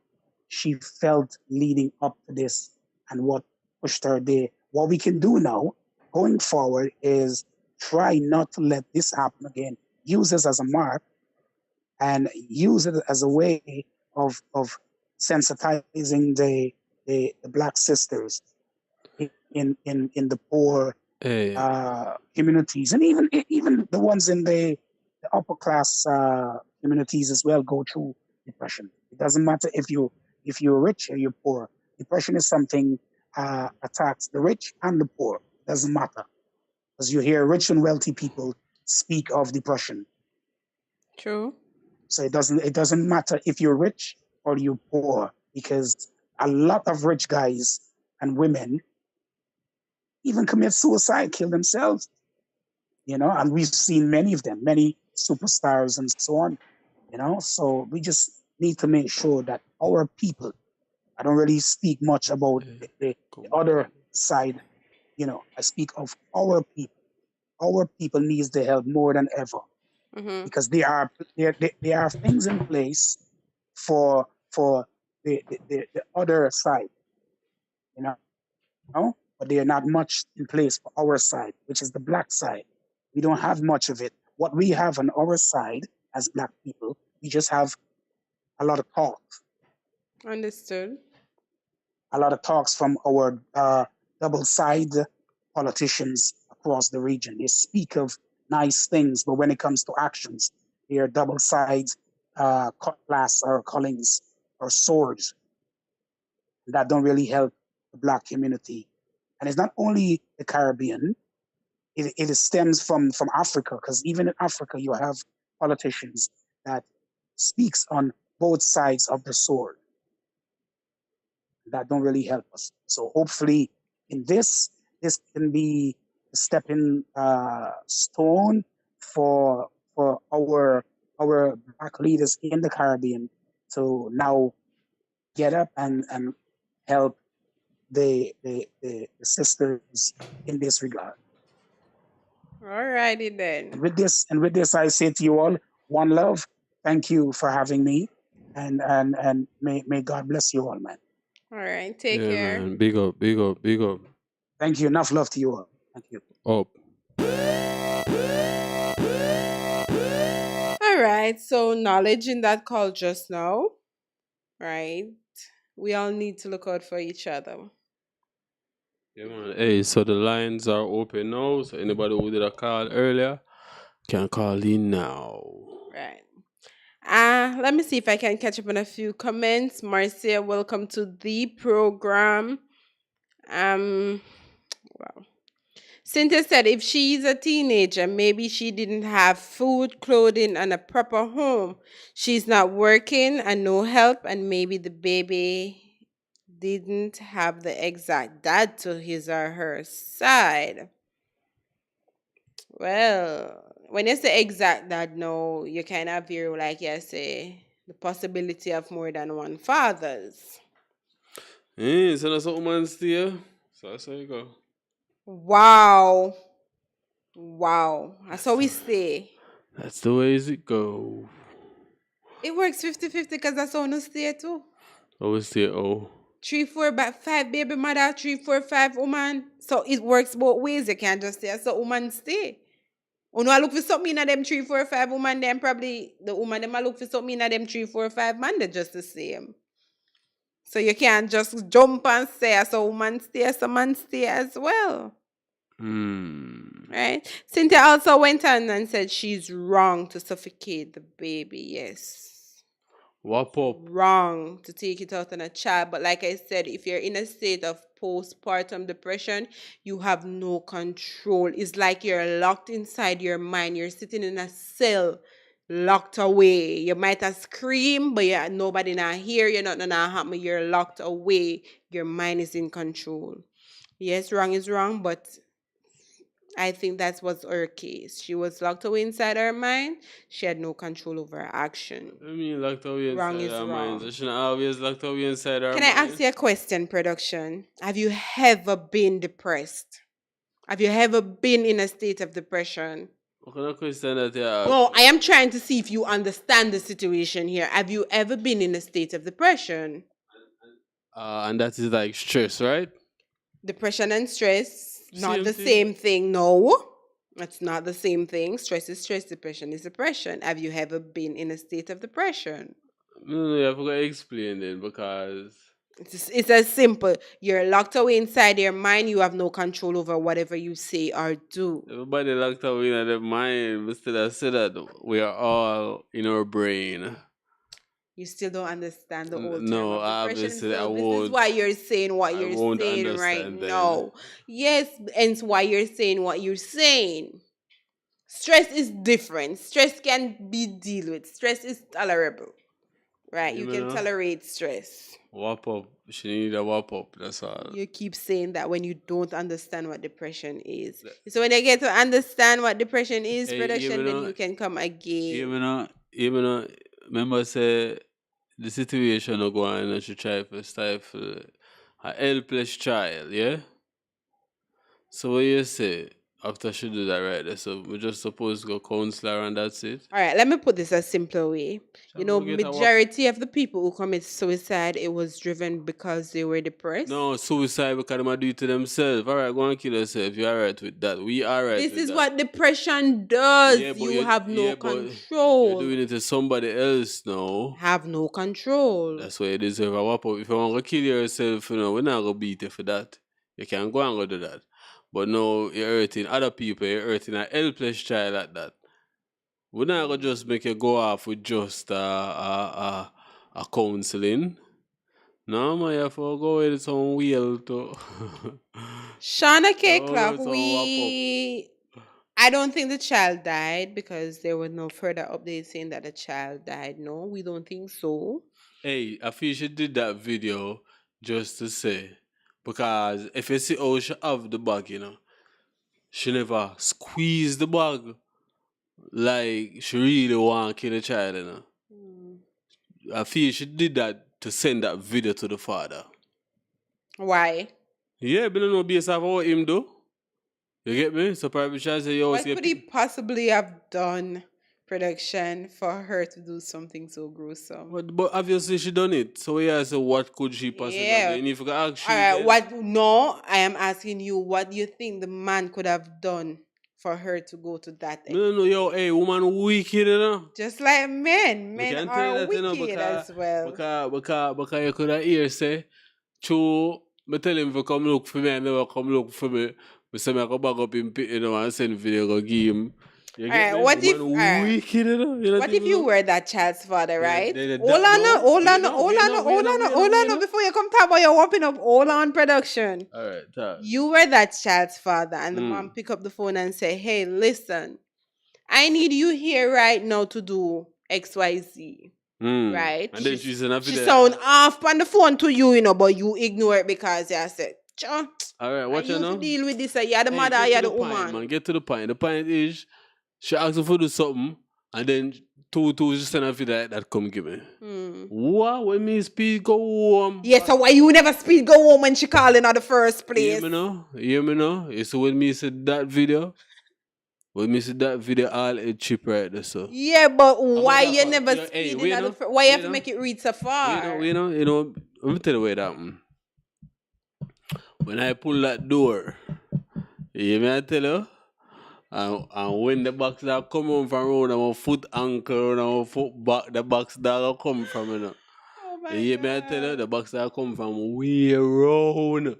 she felt leading up to this and what pushed her there. What we can do now, going forward, is try not to let this happen again. Use this as a mark and use it as a way of sensitizing the black sisters in the poor communities, and even the ones in the upper class communities as well go through depression. It doesn't matter if you're rich or you're poor. Depression is something attacks the rich and the poor. It doesn't matter, because you hear rich and wealthy people speak of depression. True. So it doesn't matter if you're rich or you're poor, because a lot of rich guys and women even commit suicide, kill themselves, you know, and we've seen many of them, many superstars and so on, you know. So we just need to make sure that our people, I don't really speak much about the other side, you know, I speak of our people. Our people needs the help more than ever, because there are things in place for the other side, you know, but they are not much in place for our side, which is the black side. We don't have much of it. What we have on our side as black people, we just have a lot of talk. Understood. A lot of talks from our double-side politicians across the region. They speak of nice things, but when it comes to actions, they are double-side cutlass or callings or swords that don't really help the black community. And it's not only the Caribbean, it stems from Africa, because even in Africa, you have politicians that speaks on both sides of the sword that don't really help us. So hopefully in this can be a stepping stone for our black leaders in the Caribbean to now get up and help the sisters in this regard. Alrighty then. And with this, I say to you all, one love. Thank you for having me, and may God bless you all, man. All right, take care. Man. Big up, big up, big up. Thank you. Enough love to you all. Thank you. Up. All right, so knowledge in that call just now, right? We all need to look out for each other. Yeah, man. Hey, so the lines are open now. So anybody who did a call earlier can call in now. Right. Let me see if I can catch up on a few comments. Marcia, welcome to the program. Wow. Cynthia said if she's a teenager, maybe she didn't have food, clothing, and a proper home. She's not working and no help, and maybe the baby didn't have the exact dad to his or her side. Well, when you say exact dad, no, you kind of view, like you say, the possibility of more than one fathers. Hey, so that's what man stay. So that's how you go. Wow. That's how we stay. That's the way it go. It works 50-50 because that's how we stay too. Always stay 3, 4, 5 baby mother, 3, 4, 5 woman. So it works both ways. You can't just say so woman stay. You know, I look for something in them 3, 4, 5 woman, then probably the woman them I look for something in them 3, 4, 5 man, they're just the same. So you can't just jump and say so woman stay, so man stay as well. Right? Cynthia also went on and said she's wrong to suffocate the baby. Yes. Whop up. Wrong to take it out on a child. But like I said, if you're in a state of postpartum depression, you have no control. It's like you're locked inside your mind. You're sitting in a cell locked away. You might have screamed, but nobody not hear you, nothing not happen. You're locked away. Your mind is in control. Yes, wrong is wrong, but I think that was her case. She was locked away inside her mind. She had no control over her action. I mean, locked away Wrong inside is our wrong. minds. I shouldn't always locked away inside our Can minds. I ask you a question, production? Have you ever been depressed? Have you ever been in a state of depression? What kind of question that you ask? Well, I am trying to see if you understand the situation here. Have you ever been in a state of depression? And that is like stress, right? Depression and stress, not Same the thing. same thing. No, it's not the same thing. Stress is stress, depression is depression. Have you ever been in a state of depression? No, you have to explain it because It's as simple. You're locked away inside your mind. You have no control over whatever you say or do. everybody locked away in their mind. But still, I say that we are all in our brain. You still don't understand the whole term No, of depression. obviously I So this won't. is why you're saying what I you're won't saying right understand then. now. Yes, and it's why you're saying what you're saying. Stress is different. Stress can be dealt with. Stress is tolerable. Right? You can know? tolerate stress. Whop up. She need a whop up. That's all. You keep saying that when you don't understand what depression is. So when you get to understand what depression is, Hey, production, then know- you can come again. Even though, remember say the situation will go on and she try to stifle a helpless child, yeah? So what you say after she do that right there? So we just supposed to go counselor and that's it? All right, let me put this a simple way. You know, we get a majority of the people who commit suicide, it was driven because they were depressed. No, suicide because they might do it to themselves. All right, go and kill yourself. You're all right with that. We are right This with is that. what depression does. Yeah, but You have no but control. You're doing it to somebody else now. Have no control. That's why you deserve a whop up. If you want to kill yourself, you know, we're not going to beat you for that. You can go and go do that. But no, you're hurting other people. You're hurting a helpless child like that. We're not going to just make you go off with just a counseling. No, man, you have to go with some wheel too. Shauna K. Oh, Clark, it's all I don't think the child died because there were no further updates saying that the child died. No, we don't think so. Hey, I feel she did that video just to say, because if you see how she have the bag, you know, she never squeezed the bag like she really want to kill the child, you know. I feel she did that to send that video to the father. Why? Yeah, but I don't know based off what him do. You get me? So probably she say, yo, What could he possibly have done, production, for her to do something so gruesome? But obviously she done it. So yeah, so what could she possibly do? And if you ask she All right, no, I am asking you, what do you think the man could have done for her to go to that extent? No, yo, hey, woman wicked, you know? Just like men. We Men can are tell that, wicked you know, as well. Because you could have hear say, True, I tell him to come look for me and never come look for me. I say I go back up in pit, you know, and send video go give him. You get me? What if wicked, you know? You what if you were that child's father, right? Hold Hold on, before you come talk about your whopping up, hold on, production. All right, talk. You were that child's father, and the mom pick up the phone and say, hey, listen, I need you here right now to do XYZ. Right? And then she said, she sound off on the phone to you, you know, but you ignore it because you said, all right, what you know? deal with this, you're the mother, you're the woman. Man, get to the point. The point is, she asked her to do something, and then two just send a video that come give me. What? When me speed go home? Yes, so why you never speed go home when she calling in the first place? Hear me now? You see when me said that video? When me see that video, all it cheap right there, so. Yeah, but why you never speed why you have to make it read so far? You know, let me tell you what happened. When I pull that door, you hear me I tell you? And when the box dog come on from around, my foot ankle and my foot back, the box dog come from, you know. You hear me I tell you? The box dog come from way around.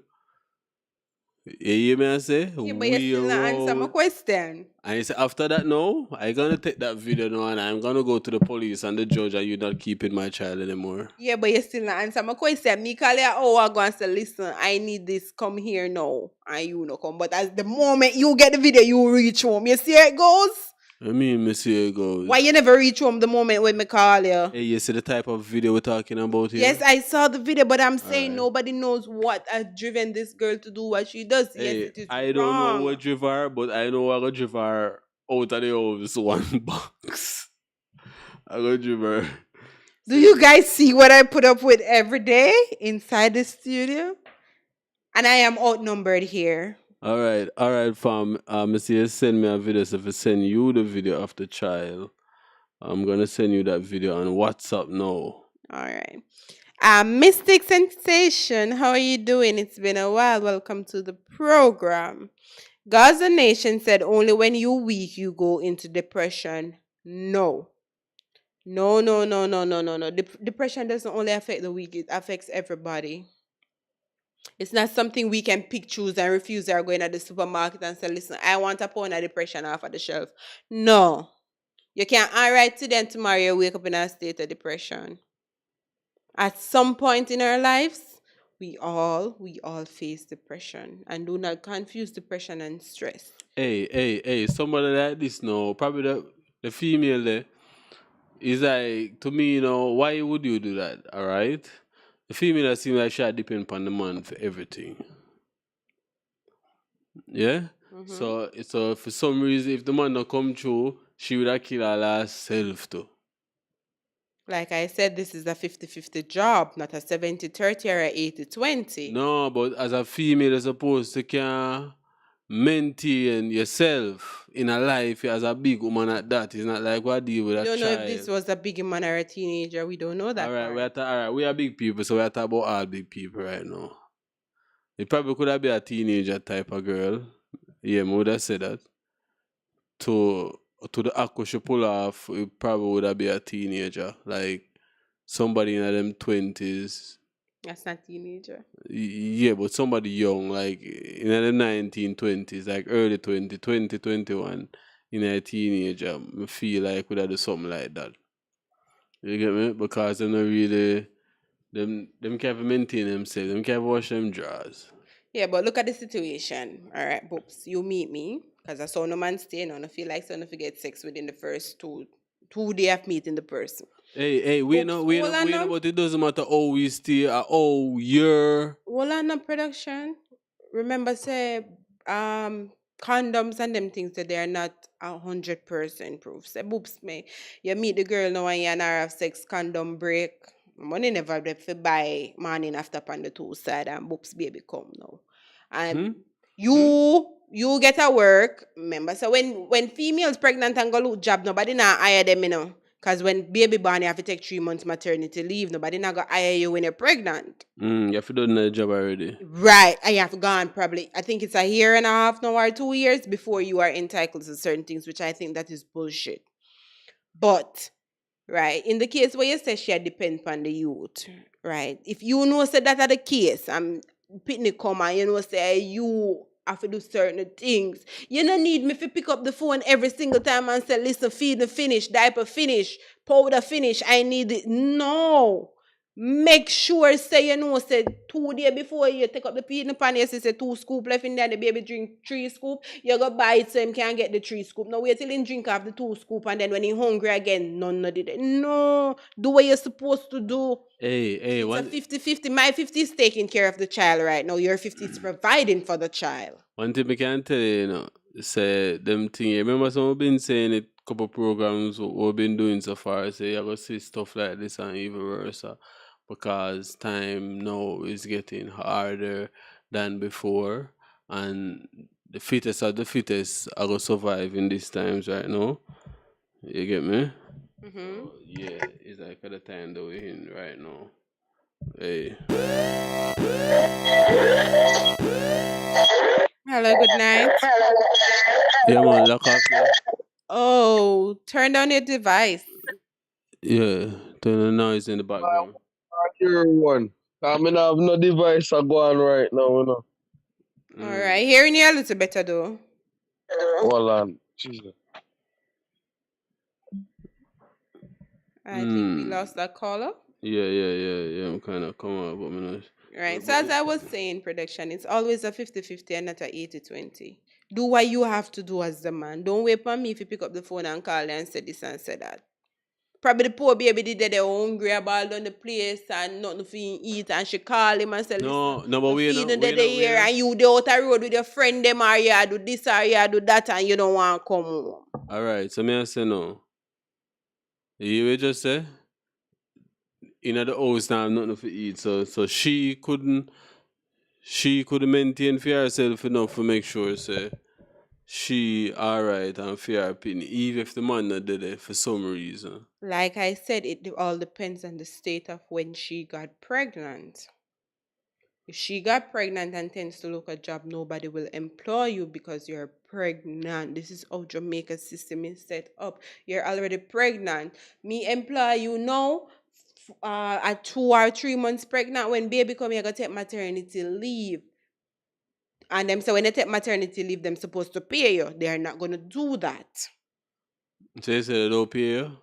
You hear me I say? Yeah, but you still not answer my question. And he said, after that, no, I'm going to take that video now and I'm going to go to the police and the judge and you're not keeping my child anymore. Yeah, but you still not answer my question. Me call you, I go and say, listen, I need this, come here now. And you no come. But as the moment you get the video, you reach home. You see how it goes? I mean, Monsieur goes. Why you never reach home the moment when me call you? Hey, you see the type of video we're talking about here? Yes, I saw the video, but I'm saying Alright. nobody knows what has driven this girl to do what she does. Hey, Yes, it is I don't know wrong. what drive her, but I know I got drive her out of the house one box. I got drive her. Do you guys see what I put up with every day inside the studio? And I am outnumbered here. All right, fam. Monsieur, send me a video. So if I send you the video of the child, I'm gonna send you that video on WhatsApp now. All right. Mystic Sensation, how are you doing? It's been a while. Welcome to the program. Gaza Nation said only when you weak you go into depression. No. No. Depression doesn't only affect the weak, it affects everybody. It's not something we can pick, choose, and refuse or go in at the supermarket and say, listen, I want a pound of depression off of the shelf. No. You can't alright today and tomorrow you wake up in a state of depression. At some point in our lives, we all face depression. And do not confuse depression and stress. Hey, somebody like this now, probably the female there, is like, to me, why would you do that, all right? The female that seems like she depend upon the man for everything. Yeah? Mm-hmm. So for some reason, if the man don't come through, she would have killed her last self too. Like I said, this is a 50-50 job, not a 70-30 or a 80-20. No, but as a female, you're supposed to can maintain yourself in a life as a big woman at that. It's not like what deal with a child. We don't know if this was a big man or a teenager. We don't know that. All right, we are big people, so we are talking about all big people right now. It probably could have been a teenager type of girl. Yeah, I would have said that. To the act she pull off, it probably would have been a teenager. Like somebody in them 20s. That's not teenager. Yeah, but somebody young, like in the 1920s, like early 2021, in a teenager, I feel like would have do something like that. You get me? Because they're not really, them can't maintain themselves, them can't wash them drawers. Yeah, but look at the situation. All right, Boops, you meet me, because I saw no man stay, and I feel like someone forget sex within the first two days of meeting the person. Hey, we know, but it doesn't matter how we stay or how you're. Well, on the production, remember, say, condoms and them things that they are not 100% proof. Say, Boops, me, you meet the girl now and you and her have sex, condom break. Money never be for buy morning after on the two side and Boops baby come now. And you get a work, remember. So when females pregnant and go look job, nobody not hire them, Because when baby born, you have to take 3 months maternity leave. Nobody not going to hire you when you're pregnant. You have to do the job already. Right. And you have gone probably, I think it's a year and a half now or 2 years before you are entitled to certain things, which I think that is bullshit. But, right, in the case where you say she depend on the youth, right, if you know say that are the case, I'm pitting come and you know say you have to do certain things, you don't need me to pick up the phone every single time and say, listen, feed the finish, diaper finish, powder finish, I need it. No. Make sure say you know say 2 days before you take up the feeding pan, you say 2 scoop left in there, the baby drink 3 scoop, you go buy it so him can get the 3 scoop. Now wait till he drink off the 2 scoop and then when he hungry again, none of it. No, do what you're supposed to do. Hey, it's a 50-50. My 50 is taking care of the child right now. Your 50 is providing for the child. One thing I can tell you, say them thing. Remember someone been saying it couple programs we've been doing so far. Say you go see stuff like this and even versa. Because time now is getting harder than before, and the fittest of the fittest are going to survive in these times right now. You get me? Mm-hmm. Yeah, it's like at the time that we're in right now. Hey. Hello, good night. Yeah, man, lock up. Oh, turn down your device. Yeah, turn the noise in the background. Hear one. I mean, I have no device to go on right now, All right, hearing you a little better though. Hold on. Jesus. I think we lost that caller. Yeah. I'm kind of coming up, but I'm not. Right. So as I was saying, production, it's always a 50-50 and not a 80-20. Do what you have to do as the man. Don't wait for me if you pick up the phone and call and say this and say that. Probably the poor baby did they hungry about on the place and nothing to eat, and she call him and say, listen, No, but we feeding the here and you the out the road with your friend them or you do this or you do that and you don't want to come home. Alright, so me I say no. You will just say in the house now nothing to eat. So she couldn't maintain for herself enough to make sure say she alright and for her opinion, even if the man not did it for some reason. Like I said, it all depends on the state of when she got pregnant. If she got pregnant and tends to look a job, nobody will employ you because you're pregnant. This is how Jamaica's system is set up. You're already pregnant. Me employ you now at 2 or 3 months pregnant. When baby come, you're going to take maternity leave. And them say when they take maternity leave, them supposed to pay you. They're not going to do that. So you say they don't pay you?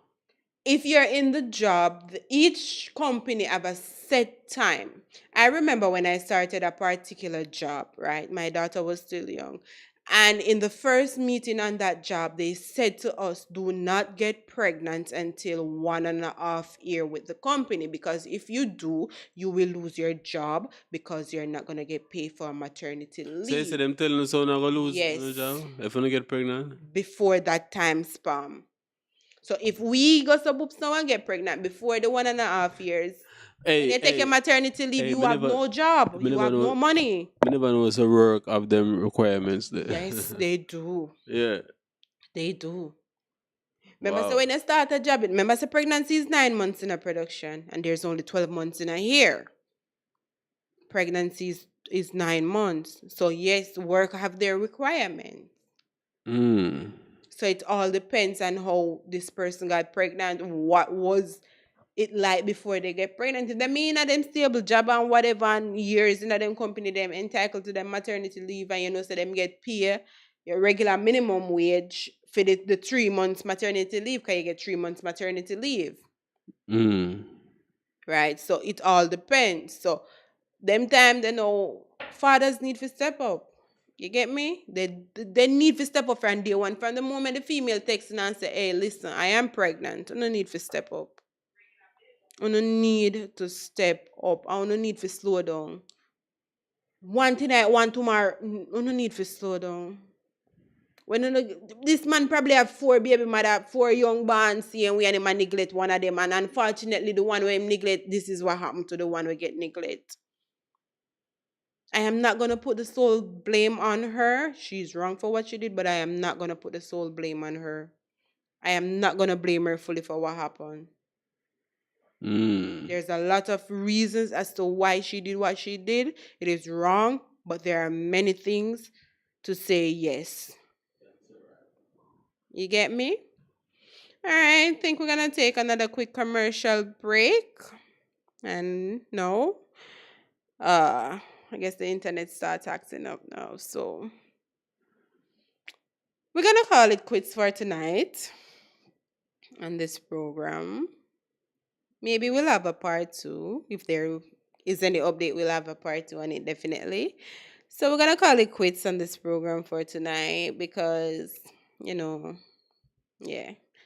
If you're in the job, each company have a set time. I remember when I started a particular job, right? My daughter was still young. And in the first meeting on that job, they said to us, do not get pregnant until 1.5 years with the company. Because if you do, you will lose your job because you're not going to get paid for maternity leave. So you say them telling us how not going to lose Yes. the job if you don't get pregnant? Before that time span. So if we go to boops now and get pregnant before the 1.5 years, when you take your maternity leave, you have no job, you have no money. I never know it's a work of them requirements there. Yes, they do. Yeah. They do. Remember, so when you start a job, remember, so pregnancy is 9 months in a production, and there's only 12 months in a year. Pregnancy is 9 months. So yes, work have their requirements. So it all depends on how this person got pregnant, what was it like before they get pregnant. If they mean that them stable job and whatever and years in them company, them entitled to them maternity leave and so them get paid your regular minimum wage for the 3 months maternity leave, because you get 3 months maternity leave. Right? So it all depends. So them time they know fathers need to step up. You get me? They need to step up from day one. From the moment the female texts and say, hey, listen, I am pregnant. I don't need to step up. I don't need to step up. I don't need to slow down. One thing I want tomorrow, I don't need to slow down. This man probably have 4 baby mother, 4 young born, and we and him neglect one of them. And unfortunately, the one where him neglect, this is what happened to the one who get neglect. I am not going to put the sole blame on her. She's wrong for what she did, but I am not going to put the sole blame on her. I am not going to blame her fully for what happened. There's a lot of reasons as to why she did what she did. It is wrong, but there are many things to say yes. You get me? All right, I think we're going to take another quick commercial break. And no. I guess the internet starts acting up now, so we're going to call it quits for tonight on this program. Maybe we'll have a part 2. If there is any update, we'll have a part 2 on it, definitely. So we're going to call it quits on this program for tonight because,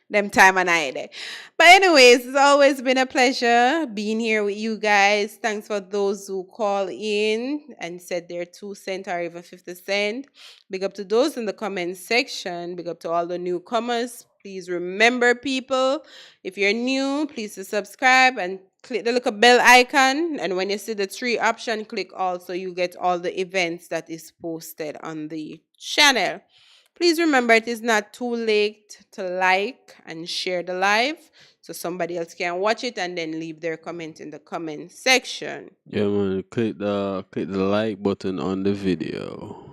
them time and night there. But anyways, it's always been a pleasure being here with you guys. Thanks for those who call in and said their 2 cents or even 50 cents. Big up to those in the comment section. Big up to all the newcomers. Please remember, people, if you're new, please subscribe and click the little bell icon. And when you see the 3 option, click all so you get all the events that is posted on the channel. Please remember, it is not too late to like and share the live so somebody else can watch it and then leave their comment in the comment section. Yeah, man. Click the like button on the video.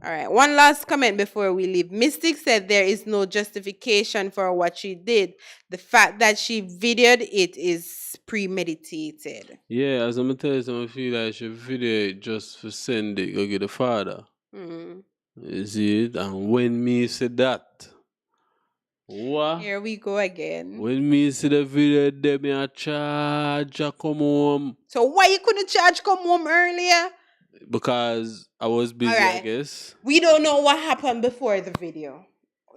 All right. One last comment before we leave. Mystic said there is no justification for what she did. The fact that she videoed it is premeditated. Yeah, as I'm telling you, I feel like she videoed it just for send it, go get the father. You see it? And when me say that, what? Here we go again. When me see the video, they me a charge, I come home. So why you couldn't charge come home earlier? because I was busy, I Alright. guess. We don't know what happened before the video.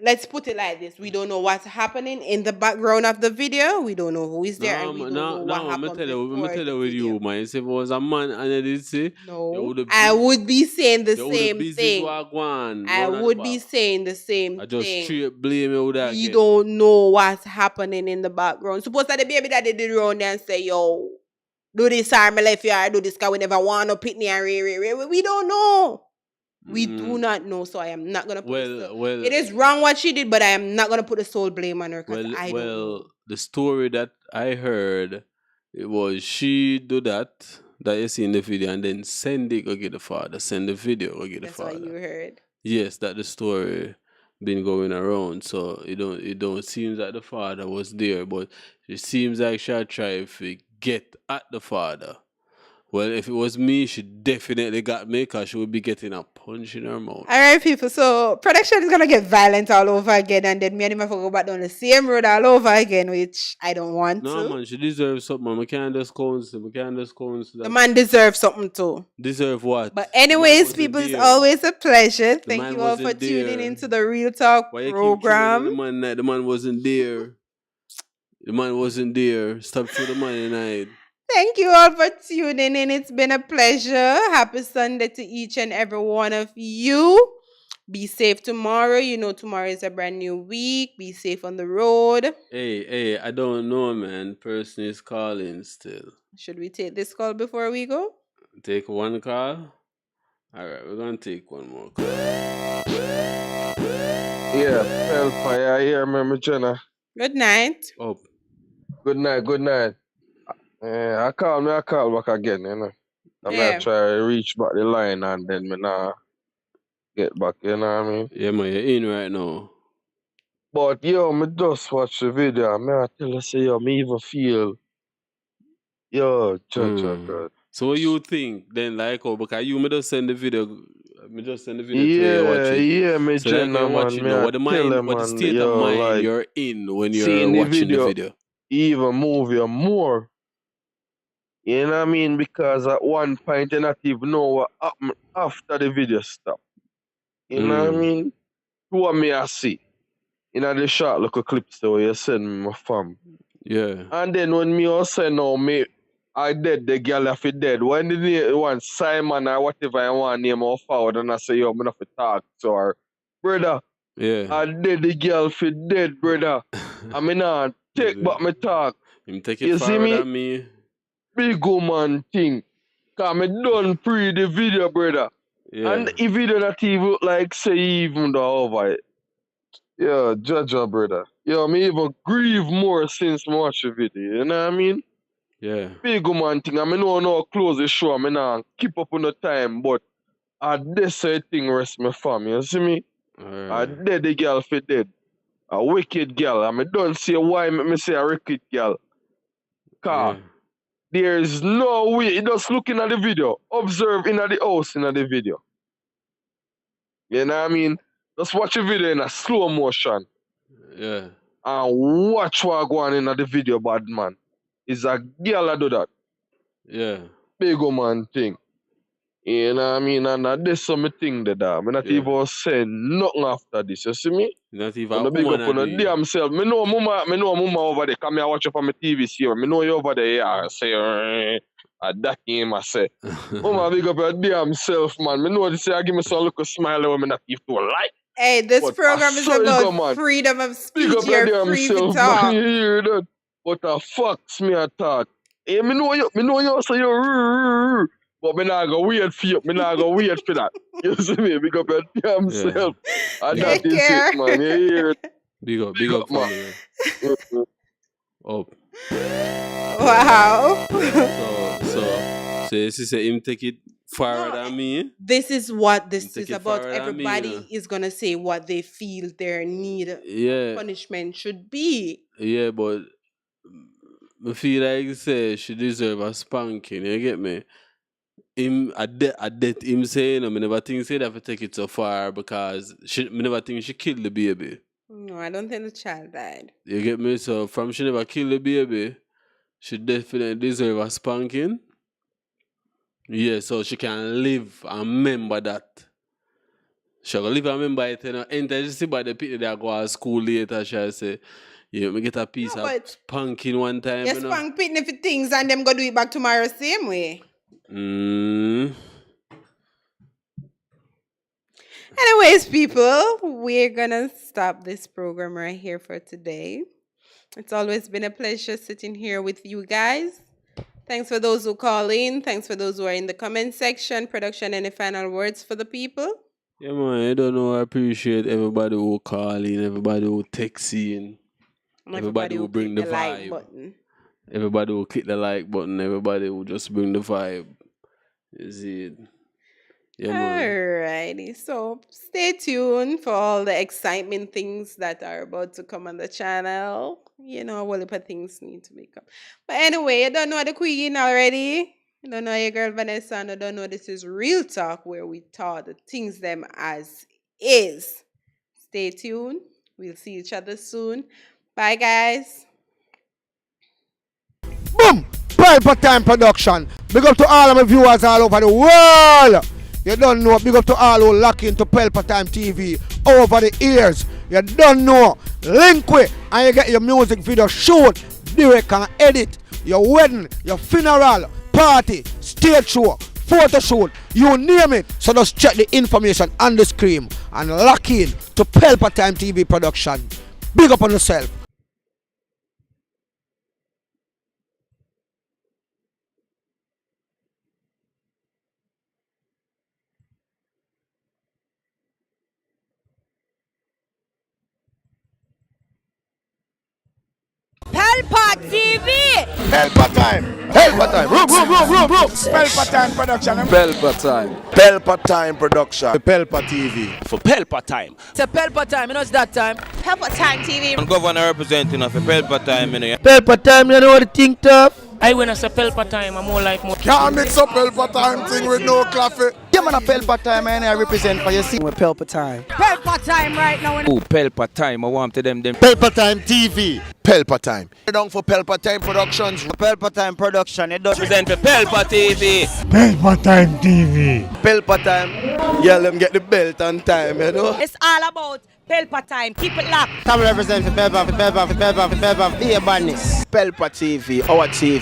Let's put it like this. We don't know what's happening in the background of the video. We don't know who is there, and we don't know what happened before the with video. you, man. If it was a man and I did say, No, I would be saying the same thing. I would be saying the same I just thing. straight blame you with that. We don't know what's happening in the background. Suppose that the baby daddy did around there and say, yo, do this, I'm left here, I do this, because we never want to pitney and we don't know. We do not know, so I am not gonna put it is wrong what she did, but I am not gonna put the sole blame on her because I don't know. The story that I heard, it was she do that you see in the video, and then send it go get the father. Send the video go get the father. That's what you heard. Yes, that the story been going around. So it don't seem like the father was there, but it seems like she tried to get at the father. Well, if it was me, she definitely got me because she would be getting a punch in her mouth. All right, people. So production is gonna get violent all over again, and then me and him have to go back down the same road all over again, which I don't want to. No, man, she deserves something, man. We can't just counsel. The man deserves something too. Deserve what? But anyways, people, it's always a pleasure. Thank you all for tuning into the Real Talk program. The man wasn't there. The man wasn't there. Stop for the man tonight. Thank you all for tuning in. It's been a pleasure. Happy Sunday to each and every one of you. Be safe tomorrow. You know tomorrow is a brand new week. Be safe on the road. Hey, I don't know, man. Person is calling still. Should we take this call before we go? Take one call? Alright, we're going to take one more call. Yeah, Pelpa, I hear me, Jenna. Good night. Oh. Good night. I call back again, you know. I'm gonna try to reach back the line and then me nah get back, you know what I mean? Yeah, man, you're in right now. But yo, me just watch the video and I tell you, say, yo, me even feel, yo, God. So what you think then, like, because you me just send the video to you watch it. Yeah, me so Jenna, watch man, it now. What the state of mind like, you're in when you're watching the video? Even move you more. You know what I mean? Because at one point you not even know what happened after the video stop. You know what I mean? What me I see. You know the short little clips there where you send me my fam. Yeah. And then when me also know me I dead the girl if it dead. When the name one Simon or whatever I want name or forward and I say yo me not fi talk to her. Brother. Yeah. I dead the girl fi dead, brother. I mean not take back my talk. Him take it forward on me. Big woman thing. Cause me done pre the video, brother. Yeah. And the video that even like say even the over it. Yeah, judge her, brother. Yo, me even grieve more since I watch the video, you know what I mean? Yeah. Big woman thing. I mean no close the show, I mean nah keep up on the time, but I this thing rest my fam, you see me? I dead the girl for dead. A wicked girl. I mean don't see why me say a wicked girl. Cause there's no way. Just looking at the video. Observe in the house in the video. You know what I mean? Just watch the video in a slow motion. Yeah. And watch what go on in the video, bad man. It's a girl that do that. Yeah. Big man thing. You know what I mean? And this some thing that I'm not even saying nothing after this. You see me? Not even I'm big up on the damn self. Me know mama over there. Come here watch up on my TV here. Me know you over there. Yeah, say that game I say. Mama big up your damn self, man. Me know this I give me some little smile when me not give to a like. Hey, this program is about freedom of speech. You're free to talk. Man, you hear that? But the fucks me attack. Hey, me know you say you. But me not go wait for you. Me not go wait for that. You see me? Big up your damn self. And that is it, man. You hear it? Big up, man. Wow. So you say him take it forward on me? This is what this is about. Everybody is gonna say what they feel their need punishment should be. Yeah, but I feel like say she deserve a spanking, you get me? Him him saying, I never think say that for take it so far because I never think she killed the baby. No, I don't think the child died. You get me? So from she never killed the baby, she definitely deserve a spanking. Yeah, so she can live and remember that. She can live and remember it, you know. And you see by the people that go to school later, she say, yeah, me get a piece of spanking one time, Yes, you know. spank pitney for things and them go do it back tomorrow same way. Anyways, people, we're gonna stop this program right here for today. It's always been a pleasure sitting here with you guys. Thanks for those who call in. Thanks for those who are in the comment section. Production, any final words for the people? Yeah, man, I don't know. I appreciate everybody who call in, everybody who text in, everybody who bring the like vibe, button. everybody who click the like button, everybody who just bring the vibe. You see it? Yeah, man. Alrighty, so stay tuned for all the excitement things that are about to come on the channel. You know, a whole heap of things need to make up. But anyway, you don't know the queen already. You don't know your girl Vanessa, and you don't know this is Real Talk, where we talk the things them as is. Stay tuned. We'll see each other soon. Bye, guys. Boom! Pelpa Time production. Big up to all of my viewers all over the world. You don't know. Big up to all who lock into Pelpa Time TV over the years. You don't know. Link with and you get your music video shoot, direct and edit. Your wedding, your funeral, party, stage show, photo shoot, you name it. So just check the information on the screen and lock in to Pelpa Time TV production. Big up on yourself. Pelpa TV! Pelpa time. Pelpa time. Room. Pelpa time production. Pelpa time. Pelpa time production. Pelpa TV. For Pelpa time. It's a Pelpa time, you know it's that time. Pelpa Time TV. And governor representing of Pelpa time, you know. Pelpa time, you know what the thing tough? I when I say Pelpa time, I'm more like more. Can't mix up Pelpa time thing with no coffee. Yeah, man, a Pelpa time, and I represent for your city. With Pelpa time. Pelpa Time right now. Oh, Pelpa time. I want to them. Pelpa time TV. Pelpa time. Down for Pelpa time productions. Pelpa time production. It does Represent for Pelpa TV. Pelpa time TV. Pelpa time. Yeah, let them get the belt on time, you know. It's all about Pelpa Time. Keep it locked. Come represent for Pelpa, Pelpa TV, our TV.